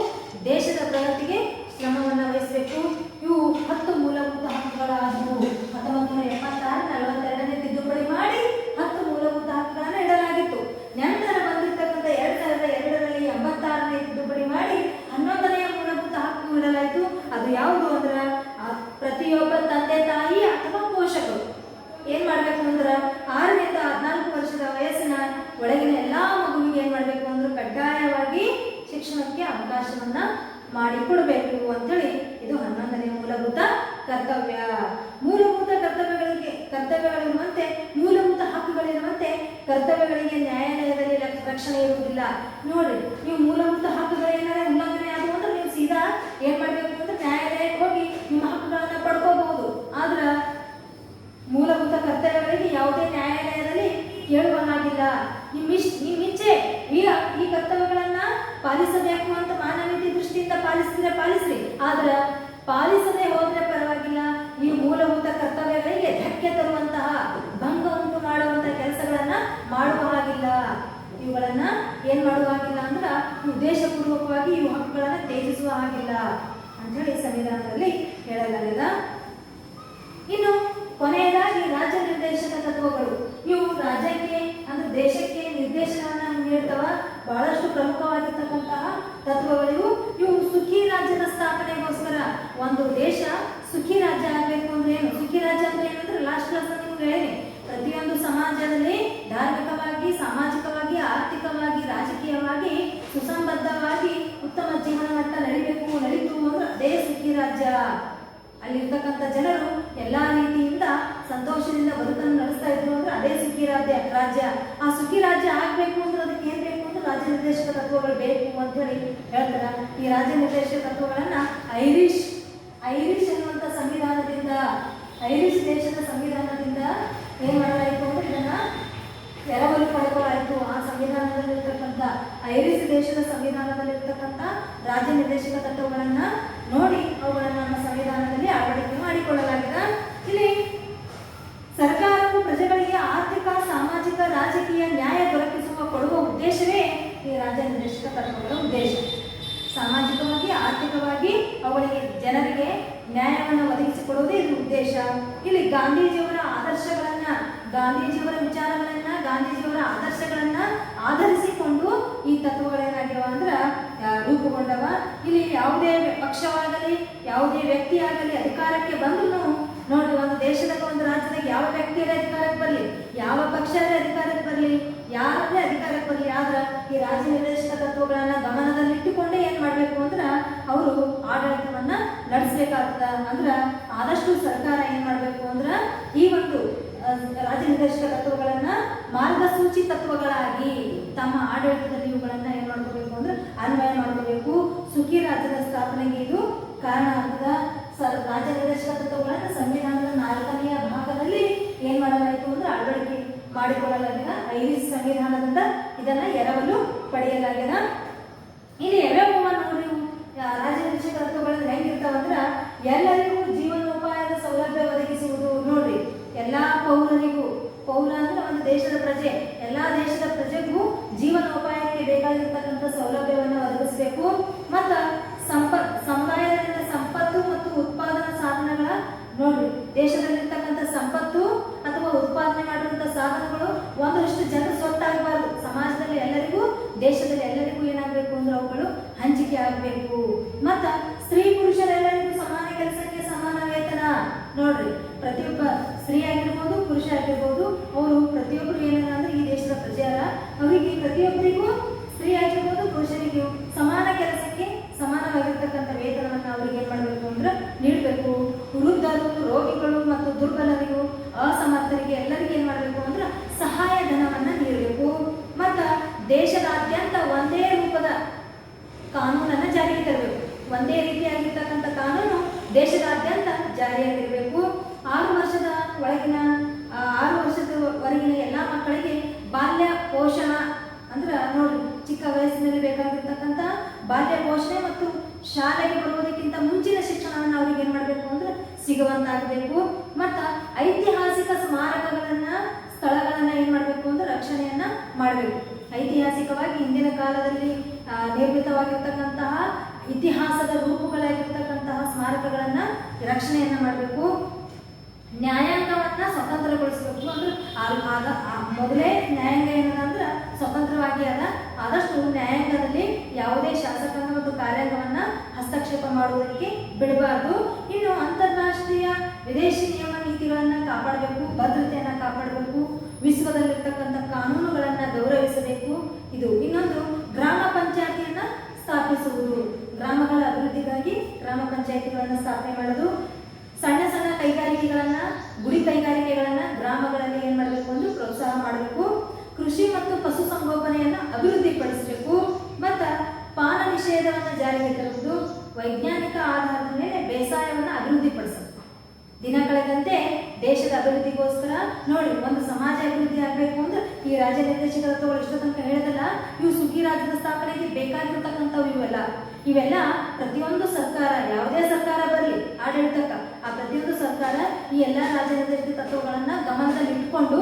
ದೇಶದ ಪ್ರಗತಿಗೆ ಶ್ರಮವನ್ನು ವಹಿಸಬೇಕು. ಇವು 10 ಮೂಲಭೂತ ಹಕ್ಕುಗಳಾದವು. 1976 42ನೇ ತಿದ್ದುಪಡಿ ಮಾಡಿ 10 ಮೂಲಭೂತ ಹಕ್ಕುಗಳನ್ನು ಇಡಲಾಗಿತ್ತು. ನಂತರ ಬಂದಿರತಕ್ಕಂಥ 2002ರಲ್ಲಿ 86ನೇ ತಿದ್ದುಪಡಿ ಮಾಡಿ 11ನೇ ಮೂಲಭೂತ ಹಕ್ಕು ಇಡಲಾಯಿತು. ಅದು ಯಾವುದು ಅಂದ್ರೆ ಪ್ರತಿಯೊಬ್ಬ ತಂದೆ ತಾಯಿ ಅಥವಾ ಪೋಷಕರು ಏನ್ ಮಾಡ್ಬೇಕು ಅಂದ್ರೆ 6ರಿಂದ 14 ವರ್ಷದ ವಯಸ್ಸಿನ ಒಳಗಿನ ಎಲ್ಲಾ ಮಗುವಿಗೆ ಏನ್ ಮಾಡ್ಬೇಕು ಅಂದ್ರೆ ಕಡ್ಡಾಯವಾಗಿ ಶಿಕ್ಷಣಕ್ಕೆ ಅವಕಾಶವನ್ನ ಮಾಡಿಕೊಡ್ಬೇಕು ಅಂತೇಳಿ ಇದು 11ನೇ ಮೂಲಭೂತ ಕರ್ತವ್ಯ. ಮೂಲಭೂತ ಕರ್ತವ್ಯಗಳಿರುವಂತೆ ಮೂಲಭೂತ ಹಕ್ಕುಗಳಿರುವಂತೆ ಕರ್ತವ್ಯಗಳಿಗೆ ನ್ಯಾಯಾಲಯದಲ್ಲಿ ರಕ್ಷಣೆ ಇರುವುದಿಲ್ಲ. ನೋಡ್ರಿ, ನೀವು ಮೂಲಭೂತ ಹಕ್ಕುಗಳು ಏನಾರ ಉಲ್ಲಂಘನೆ ಆದವು ಅಂದ್ರೆ ನೀವು ಸೀದಾ ಏನ್ ಮಾಡ್ಬೇಕು ಅಂದ್ರೆ ನ್ಯಾಯಾಲಯಕ್ಕೆ ಹೋಗಿ ನಿಮ್ಮ ಹಕ್ಕುಗಳನ್ನ ಪಡ್ಕೋಬಹುದು. ಆದ್ರ ಮೂಲಭೂತ ಕರ್ತವ್ಯಗಳಿಗೆ ಯಾವುದೇ ನ್ಯಾಯಾಲಯದಲ್ಲಿ ಕೇಳುವ ಹಾಗಿಲ್ಲ. ನಿಮ್ಮಿಚ್ಛೆ ಈ ಕರ್ತವ್ಯಗಳನ್ನ ಪಾಲಿಸಬೇಕು ಅಂತ ಮಾನವೀಯತೆ ದೃಷ್ಟಿಯಿಂದ ಪಾಲಿಸಿದ್ರೆ ಪಾಲಿಸ್ರಿ, ಆದ್ರ ಪಾಲಿಸದೆ ಹೋದ್ರೆ ಪರವಾಗಿಲ್ಲ. ಈ ಮೂಲಭೂತ ಕರ್ತವ್ಯಗಳಿಗೆ ಧಕ್ಕೆ ತರುವಂತಹ, ಭಂಗ ಉಂಟು ಮಾಡುವಂತಹ ಕೆಲಸಗಳನ್ನ ಮಾಡುವ ಹಾಗಿಲ್ಲ. ಇವುಗಳನ್ನ ಏನ್ ಮಾಡುವ ಹಾಗಿಲ್ಲ ಅಂದ್ರ ಉದ್ದೇಶಪೂರ್ವಕವಾಗಿ ಇವು ಹಕ್ಕುಗಳನ್ನ ತ್ಯಜಿಸುವ ಹಾಗಿಲ್ಲ ಅಂತ ಹೇಳಿ ಸಂವಿಧಾನದಲ್ಲಿ ಹೇಳಲಾಗಿದೆ. ಇನ್ನು ಕೊನೆಯದಾಗಿ ರಾಜ್ಯ ನಿರ್ದೇಶಕ ತತ್ವಗಳು. ಇವು ರಾಜ್ಯಕ್ಕೆ ಅಂದ್ರೆ ದೇಶಕ್ಕೆ ನಿರ್ದೇಶನವನ್ನ ನೀಡ್ತವ. ಬಹಳಷ್ಟು ಪ್ರಮುಖವಾಗಿರ್ತಕ್ಕಂತಹ ತತ್ವಗಳು ಇವು. ಸುಖಿ ರಾಜ್ಯದ ಸ್ಥಾಪನೆಗೋಸ್ಕರ ಒಂದು ದೇಶ ಸುಖಿ ರಾಜ್ಯ ಆಗಬೇಕು ಅಂದ್ರೆ ಏನು? ಸುಖಿ ರಾಜ್ಯ ಅಂದ್ರೆ ಏನಂದ್ರೆ ಲಾಸ್ಟ್ ಕ್ಲಾಸ್ ನಿಮ್ಗೆ ಹೇಳಿ, ಪ್ರತಿಯೊಂದು ಸಮಾಜದಲ್ಲಿ ಧಾರ್ಮಿಕವಾಗಿ, ಸಾಮಾಜಿಕವಾಗಿ, ಆರ್ಥಿಕವಾಗಿ, ರಾಜಕೀಯವಾಗಿ ಸುಸಂಬದ್ಧವಾಗಿ ಉತ್ತಮ ಜೀವನ ಮಟ್ಟ ನಡಿತು ಅಂದ್ರೆ ಅದೇ ಸುಖಿ ರಾಜ್ಯ. ಅಲ್ಲಿರ್ತಕ್ಕಂಥ ಜನರು ಎಲ್ಲಾ ರೀತಿಯಿಂದ ಸಂತೋಷದಿಂದ ಬದುಕನ್ನು ನಡೆಸ್ತಾ ಇದ್ರು ಅಂದ್ರೆ ಅದೇ ಸುಖಿ ರಾಜ್ಯ. ಆ ಸುಖಿ ರಾಜ್ಯ ಆಗ್ಬೇಕು ಅಂದ್ರೆ ಅದಕ್ಕೆ ಏನ್ ಬೇಕು ಅಂದ್ರೆ ರಾಜ್ಯ ನಿರ್ದೇಶಕ ತತ್ವಗಳು ಬೇಕು ಅಂತ ಹೇಳಿ ಹೇಳ್ತಾರ. ಈ ರಾಜ್ಯ ನಿರ್ದೇಶಕ ತತ್ವಗಳನ್ನ ಐರಿಷ್ ಎನ್ನುವಂತ ಸಂವಿಧಾನದಿಂದ, ಐರಿಷ್ ದೇಶದ ಸಂವಿಧಾನದಿಂದ ಏನ್ ಮಾಡಲಾಯಿತು ಅಂದ್ರೆ ಇದನ್ನ ಎರವಲು ಪಡೆಯಲಾಯಿತು. ಆ ಸಂವಿಧಾನದಲ್ಲಿರ್ತಕ್ಕಂಥ ಐರಿಷ್ ದೇಶದ ಸಂವಿಧಾನದಲ್ಲಿರ್ತಕ್ಕಂಥ ರಾಜ್ಯ ನಿರ್ದೇಶಕ ತತ್ವಗಳನ್ನ ನೋಡಿ ಅವುಗಳನ್ನ ನಮ್ಮ ಸಂವಿಧಾನದಲ್ಲಿ ಅಳವಡಿಕೆ ಮಾಡಿಕೊಳ್ಳಲಾಗಿದೆ. ಇಲ್ಲಿ ಸರ್ಕಾರವು ಪ್ರಜೆಗಳಿಗೆ ಆರ್ಥಿಕ, ಸಾಮಾಜಿಕ, ರಾಜಕೀಯ ನ್ಯಾಯ ಕೊಡುವ ಉದ್ದೇಶವೇ ಈ ರಾಜ್ಯ ನಿರ್ದೇಶಕ ತತ್ವಗಳ ಉದ್ದೇಶ. ಸಾಮಾಜಿಕವಾಗಿ, ಆರ್ಥಿಕವಾಗಿ ಅವುಗಳಿಗೆ ಜನರಿಗೆ ನ್ಯಾಯವನ್ನು ಒದಗಿಸಿಕೊಡುವುದೇ ಇದು ಉದ್ದೇಶ. ಇಲ್ಲಿ ಗಾಂಧೀಜಿಯವರ ಆದರ್ಶಗಳನ್ನ, ಗಾಂಧೀಜಿಯವರ ವಿಚಾರಗಳನ್ನ, ಗಾಂಧೀಜಿಯವರ ಆದರ್ಶಗಳನ್ನ ಆಧರಿಸಿಕೊಂಡು ಈ ತತ್ವಗಳೇನಾಗಿರುವ ಅಂದ್ರ ರೂಪುಗೊಂಡವ. ಇಲ್ಲಿ ಯಾವುದೇ ಪಕ್ಷವಾಗಲಿ, ಯಾವುದೇ ವ್ಯಕ್ತಿಯಾಗಲಿ ಅಧಿಕಾರಕ್ಕೆ ಬಂದ್ರು ನೋಡಿ, ಒಂದು ದೇಶದಾಗ, ಒಂದು ರಾಜ್ಯದಾಗ ಯಾವ ವ್ಯಕ್ತಿಯರೇ ಅಧಿಕಾರಕ್ಕೆ ಬರಲಿ, ಯಾವ ಪಕ್ಷರೇ ಅಧಿಕಾರಕ್ಕೆ ಬರಲಿ, ಯಾರೇ ಅಧಿಕಾರಕ್ಕೆ ಬರಲಿ, ಆದ್ರ ಈ ರಾಜ್ಯ ನಿರ್ದೇಶಕ ತತ್ವಗಳನ್ನ ಗಮನದಲ್ಲಿಟ್ಟುಕೊಂಡೇ ಏನ್ ಮಾಡ್ಬೇಕು ಅಂದ್ರ ಅವರು ಆಡಳಿತವನ್ನ ನಡೆಸಬೇಕಾಗ್ತದ. ಅಂದ್ರ ಆದಷ್ಟು ಸರ್ಕಾರ ಏನ್ ಮಾಡ್ಬೇಕು ಅಂದ್ರ ಈ ಒಂದು ರಾಜ್ಯ ನಿರ್ದೇಶಕ ತತ್ವಗಳನ್ನ ಮಾರ್ಗಸೂಚಿ ತತ್ವಗಳಾಗಿ ತಮ್ಮ ಆಡಳಿತದಲ್ಲಿ ಇವುಗಳನ್ನ ಏನ್ ಮಾಡ್ಕೋಬೇಕು ಅಂದ್ರೆ ಅನ್ವಯ ಮಾಡ್ಕೋಬೇಕು. ಸುಖಿ ರಾಜ್ಯದ ಸ್ಥಾಪನೆಗೆ ಇದು ಕಾರಣ ಆಗ್ತದ. ರಾಜ್ಯ ನಿರ್ದೇಶಕ ತತ್ವಗಳನ್ನ ಸಂವಿಧಾನದ 4ನೇ ಭಾಗದಲ್ಲಿ ಏನ್ ಮಾಡಲಾಯಿತು ಅಂದ್ರೆ ಅಳವಡಿಕೆ ಮಾಡಿಕೊಳ್ಳಲಾಗಿದೆ. ಐರಿಷ್ ಸಂವಿಧಾನದಿಂದ ಇದನ್ನ ಎರವಲು ಪಡೆಯಲಾಗಿದೆ. ಇಲ್ಲಿ ಯಾವ್ಯಾವ ನೋಡಿ ರಾಜ್ಯ ನಿರ್ದೇಶಕ ತತ್ವಗಳನ್ನ ಹೆಂಗಿರ್ತಾವಂದ್ರ ಎಲ್ಲರಿಗೂ ಜೀವನೋಪಾಯದ ಸೌಲಭ್ಯ ಒದಗಿಸುವುದು. ನೋಡ್ರಿ, ಎಲ್ಲಾ ಪೌರರಿಗೂ, ಪೌರ ಅಂದ್ರೆ ಒಂದು ದೇಶದ ಪ್ರಜೆ, ಎಲ್ಲಾ ದೇಶದ ಪ್ರಜೆಗೂ ಜೀವನೋಪಾಯಕ್ಕೆ ಬೇಕಾಗಿರ್ತಕ್ಕಂಥ ಸೌಲಭ್ಯವನ್ನು ಒದಗಿಸಬೇಕು. ಮತ್ತ ಸಮುದಾಯದಿಂದ ಸಂಪತ್ತು ಮತ್ತು ಉತ್ಪಾದನಾ ಸಾಧನಗಳ, ನೋಡ್ರಿ, ದೇಶದಲ್ಲಿರ್ತಕ್ಕಂಥ ಸಂಪತ್ತು ಅಥವಾ ಉತ್ಪಾದನೆ ಮಾಡಿರುವಂತಹ ಸಾಧನಗಳು ಒಂದಷ್ಟು ಜನರ ಸೊತ್ತಾಗಬಾರ್ದು. ಸಮಾಜದಲ್ಲಿ ಎಲ್ಲರಿಗೂ, ದೇಶದಲ್ಲಿ ಎಲ್ಲರಿಗೂ ಏನಾಗಬೇಕು ಅಂದ್ರೆ ಅವುಗಳು ಹಂಚಿಕೆ ಆಗಬೇಕು. ಮತ್ತ ಸ್ತ್ರೀ ಪುರುಷರೆಲ್ಲರಿಗೂ ಸಮಾನ ಕೆಲಸಕ್ಕೆ ಸಮಾನ ವೇತನ. ನೋಡ್ರಿ, ಪ್ರತಿಯೊಬ್ಬ ಸ್ತ್ರೀ ಆಗಿರ್ಬೋದು, ಪುರುಷ ಆಗಿರ್ಬೋದು, ಅವರು ಪ್ರತಿಯೊಬ್ಬರು ಏನಾರ ಅಂದ್ರೆ ಈ ದೇಶದ ಪ್ರಜೆ ಅಲ್ಲ, ಅವರಿಗೆ ಪ್ರತಿಯೊಬ್ಬರಿಗೂ, ಸ್ತ್ರೀ ಆಗಿರ್ಬೋದು ಪುರುಷರಿಗೂ ಸಮಾನ ಕೆಲಸಕ್ಕೆ ಸಮಾನವಾಗಿರ್ತಕ್ಕಂಥ ವೇತನವನ್ನು ಅವರಿಗೆ ಏನ್ ಮಾಡಬೇಕು ಅಂದ್ರೆ ನೀಡಬೇಕು. ವೃದ್ಧರು, ರೋಗಿಗಳು ಮತ್ತು ದುರ್ಬಲರಿಗೂ, ಅಸಮರ್ಥರಿಗೆ ಎಲ್ಲರಿಗೂ ಏನ್ ಮಾಡಬೇಕು ಅಂದ್ರೆ ಸಹಾಯಧನವನ್ನ ನೀಡಬೇಕು. ಮತ್ತ ದೇಶದಾದ್ಯಂತ ಒಂದೇ ರೂಪದ ಕಾನೂನನ್ನ ಜಾರಿಗೆ ತರಬೇಕು. ಒಂದೇ ರೀತಿಯಾಗಿರ್ತಕ್ಕಂಥ ಕಾನೂನು ದೇಶದಾದ್ಯಂತ ಜಾರಿಯಾಗಿರಬೇಕು. 6 ವರ್ಷದವರೆಗಿನ ಎಲ್ಲಾ ಮಕ್ಕಳಿಗೆ ಬಾಲ್ಯ ಪೋಷಣ ಅಂದ್ರ ನೋಡಿ, ಚಿಕ್ಕ ವಯಸ್ಸಿನಲ್ಲಿ ಬೇಕಾಗಿರ್ತಕ್ಕಂಥ ಬಾಲ್ಯ ಪೋಷಣೆ ಮತ್ತು ಶಾಲೆಗೆ ಬರುವುದಕ್ಕಿಂತ ಮುಂಚಿನ ಶಿಕ್ಷಣವನ್ನು ಅವ್ರಿಗೆ ಏನ್ ಮಾಡಬೇಕು ಅಂದ್ರೆ ಸಿಗುವಂತಾಗಬೇಕು. ಮತ್ತ ಐತಿಹಾಸಿಕ ಸ್ಮಾರಕಗಳನ್ನ ಸ್ಥಳಗಳನ್ನ ಏನ್ ಮಾಡಬೇಕು ಅಂದ್ರೆ ರಕ್ಷಣೆಯನ್ನ ಮಾಡಬೇಕು. ಐತಿಹಾಸಿಕವಾಗಿ ಹಿಂದಿನ ಕಾಲದಲ್ಲಿ ನಿರ್ಮಿತವಾಗಿರ್ತಕ್ಕಂತಹ ಇತಿಹಾಸದ ರೂಪುಗಳಾಗಿರ್ತಕ್ಕಂತಹ ಸ್ಮಾರಕಗಳನ್ನ ರಕ್ಷಣೆಯನ್ನ ಮಾಡಬೇಕು. ನ್ಯಾಯಾಂಗವನ್ನ ಸ್ವತಂತ್ರಗೊಳಿಸಬೇಕು. ಅಂದ್ರೆ ಮೊದಲೇ ನ್ಯಾಯಾಂಗ ಏನಂದ್ರೆ ಸ್ವತಂತ್ರವಾಗಿ ಆದಷ್ಟು ನ್ಯಾಯಾಂಗದಲ್ಲಿ ಯಾವುದೇ ಶಾಸಕಾಂಗ ಮತ್ತು ಕಾರ್ಯಾಂಗವನ್ನ ಹಸ್ತಕ್ಷೇಪ ಮಾಡುವುದಕ್ಕೆ ಬಿಡಬಾರ್ದು. ಇನ್ನು ಅಂತಾರಾಷ್ಟ್ರೀಯ ವಿದೇಶಿ ನಿಯಮ ನೀತಿಗಳನ್ನ ಕಾಪಾಡಬೇಕು, ಭದ್ರತೆಯನ್ನ ಕಾಪಾಡಬೇಕು, ವಿಶ್ವದಲ್ಲಿರ್ತಕ್ಕಂಥ ಕಾನೂನುಗಳನ್ನ ಗೌರವಿಸಬೇಕು. ಇದು ಇನ್ನೊಂದು ಗ್ರಾಮ ಪಂಚಾಯತಿಯನ್ನ ಸ್ಥಾಪಿಸುವುದು. ಗ್ರಾಮಗಳ ಅಭಿವೃದ್ಧಿಗಾಗಿ ಗ್ರಾಮ ಪಂಚಾಯತಿಗಳನ್ನ ಸ್ಥಾಪನೆ ಮಾಡೋದು. ಸಣ್ಣ ಸಣ್ಣ ಕೈಗಾರಿಕೆಗಳನ್ನ, ಗುಡಿ ಕೈಗಾರಿಕೆಗಳನ್ನ ಗ್ರಾಮಗಳಲ್ಲಿ ಏನ್ ಮಾಡಬೇಕು ಅಂದ್ರೆ ಪ್ರೋತ್ಸಾಹ ಮಾಡಬೇಕು. ಕೃಷಿ ಮತ್ತು ಪಶು ಸಂಗೋಪನೆಯನ್ನ ಅಭಿವೃದ್ಧಿಪಡಿಸಬೇಕು. ಮತ್ತ ಪಾನ ನಿಷೇಧವನ್ನ ಜಾರಿಗೆ ತರುವುದು. ವೈಜ್ಞಾನಿಕ ಆಧಾರದ ಮೇಲೆ ಬೇಸಾಯವನ್ನ ಅಭಿವೃದ್ಧಿಪಡಿಸಬೇಕು. ದಿನ ಕಳೆದಂತೆ ದೇಶದ ಅಭಿವೃದ್ಧಿಗೋಸ್ಕರ ನೋಡಿ, ಒಂದು ಸಮಾಜ ಅಭಿವೃದ್ಧಿ ಆಗಬೇಕು ಅಂದ್ರೆ ಈ ರಾಜ್ಯ ನಿರ್ದೇಶಕರ ತಗೊಳ್ಳಿ ಇಷ್ಟ ತನಕ ಹೇಳಿದಲ್ಲ, ಇವು ಸುಖಿ ರಾಜ್ಯದ ಸ್ಥಾಪನೆಗೆ ಬೇಕಾಗಿರ್ತಕ್ಕಂಥವು ಇವೆಲ್ಲ ಪ್ರತಿಯೊಂದು ಸರ್ಕಾರ, ಯಾವುದೇ ಸರ್ಕಾರ ಬರಲಿ ಆಡಳಿತಕ್ಕ, ಆ ಪ್ರತಿಯೊಂದು ಸರ್ಕಾರ ಈ ಎಲ್ಲ ರಾಜ್ಯ ನಿರ್ದೇಶಕ ತತ್ವಗಳನ್ನ ಗಮನದಲ್ಲಿ ಇಟ್ಕೊಂಡು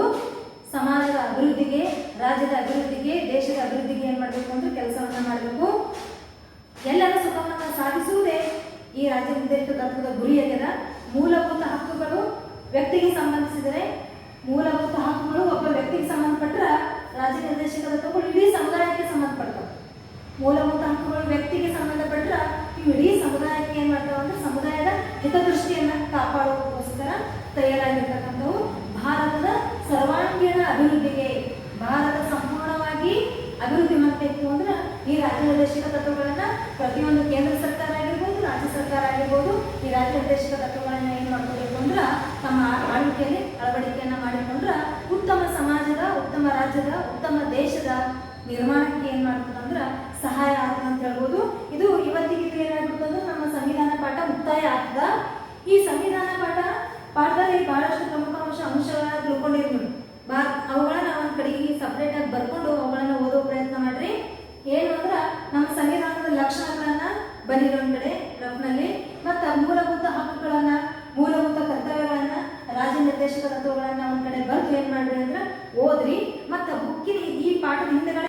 ಸಮಾಜದ ಅಭಿವೃದ್ಧಿಗೆ, ರಾಜ್ಯದ ಅಭಿವೃದ್ಧಿಗೆ, ದೇಶದ ಅಭಿವೃದ್ಧಿಗೆ ಏನ್ ಮಾಡಬೇಕು ಅಂದ್ರೆ ಕೆಲಸವನ್ನ ಮಾಡಬೇಕು. ಎಲ್ಲರ ಸುಖವನ್ನು ಸಾಧಿಸುವುದೇ ಈ ರಾಜ್ಯ ನಿರ್ದೇಶಕ ತತ್ವದ ಗುರಿಯಾಗಿದೆ. ಮೂಲಭೂತ ಹಕ್ಕುಗಳು ವ್ಯಕ್ತಿಗೆ ಸಂಬಂಧಿಸಿದರೆ, ಮೂಲಭೂತ ಹಕ್ಕುಗಳು ಒಬ್ಬ ವ್ಯಕ್ತಿಗೆ ಸಂಬಂಧಪಟ್ಟರೆ ರಾಜ್ಯ ನಿರ್ದೇಶಕ ತತ್ವಗಳು ಇಡೀ ಸಮುದಾಯಕ್ಕೆ ಸಂಬಂಧಪಡ್ತವೆ. ಮೂಲಭೂತ ಹಕ್ಕುಗಳು ವ್ಯಕ್ತಿಗೆ ಸಂಬಂಧಪಟ್ಟರೆ ಇವು ಇಡೀ ಸಮುದಾಯಕ್ಕೆ ಏನ್ ಮಾಡ್ತಾವ ಅಂದ್ರೆ ಸಮುದಾಯದ ಹಿತದೃಷ್ಟಿಯನ್ನ ಕಾಪಾಡುವುದಕ್ಕೋಸ್ಕರ ತಯಾರಾಗಿರ್ತಕ್ಕಂಥವು. ಭಾರತದ ಸರ್ವಾಂಗೀಣ ಅಭಿವೃದ್ಧಿಗೆ, ಭಾರತ ಸಂಪೂರ್ಣವಾಗಿ ಅಭಿವೃದ್ಧಿ ಮಾಡಬೇಕು ಅಂದ್ರೆ ಈ ರಾಜ್ಯ ನಿರ್ದೇಶಕ ತತ್ವಗಳನ್ನ ಪ್ರತಿಯೊಂದು ಕೇಂದ್ರ ಸರ್ಕಾರ ಆಗಿರ್ಬೋದು, ರಾಜ್ಯ ಸರ್ಕಾರ ಆಗಿರ್ಬೋದು, ಈ ರಾಜ್ಯ ನಿರ್ದೇಶಕ ತತ್ವಗಳನ್ನ ಏನ್ ಮಾಡ್ಕೋಬೇಕು ಅಂದ್ರೆ ತಮ್ಮ ಆಳ್ವಿಕೆಯಲ್ಲಿ ಅಳವಡಿಕೆಯನ್ನ ಮಾಡಿಕೊಂಡ್ರೆ ಉತ್ತಮ ಸಮಾಜದ, ಉತ್ತಮ ರಾಜ್ಯದ, ಉತ್ತಮ ದೇಶದ ನಿರ್ಮಾಣಕ್ಕೆ ಏನ್ ಮಾಡ್ತದೆ ಅಂದ್ರೆ ಸಹಾಯ ಆಗ್ತದೆ ಅಂತ ಹೇಳ್ಬೋದು. ಇದು ಇವತ್ತಿಗೆ ಏನಾಗ್ತದೆ, ನಮ್ಮ ಸಂವಿಧಾನ ಪಾಠ ಮುಕ್ತಾಯ ಆಗ್ತದ. ಈ ಸಂವಿಧಾನ ಪಾಠದಲ್ಲಿ ಬಹಳಷ್ಟು ಪ್ರಮುಖ ಅಂಶಗಳನ್ನ ತಿಳ್ಕೊಂಡಿರ್ಬೋದು. ಅವುಗಳನ್ನ ಒಂದ್ ಕಡೆಗೆ ಸಪ್ರೇಟ್ ಆಗಿ ಬರ್ಕೊಂಡು ಅವುಗಳನ್ನ ಓದೋ ಪ್ರಯತ್ನ ಮಾಡ್ರಿ. ಏನು ಅಂದ್ರ ನಮ್ಮ ಸಂವಿಧಾನದ ಲಕ್ಷಣಗಳನ್ನ ಬರೀರಿ ಒಂದ್ ಕಡೆ ರಫ್ನಲ್ಲಿ, ಮತ್ತ ಮೂಲಭೂತ ಹಕ್ಕುಗಳನ್ನ, ಮೂಲಭೂತ ಕರ್ತವ್ಯಗಳನ್ನ, ರಾಜ್ಯ ನಿರ್ದೇಶಕ ತತ್ವಗಳನ್ನ ಒಂದ್ ಕಡೆ ಬರ್ದು ಏನ್ ಮಾಡ್ರಿ ಅಂದ್ರ ಓದ್ರಿ. ಮತ್ತ ಬುಕ್ಕಿನ ಈ ಪಾಠದ ಹಿಂದೆಗಳ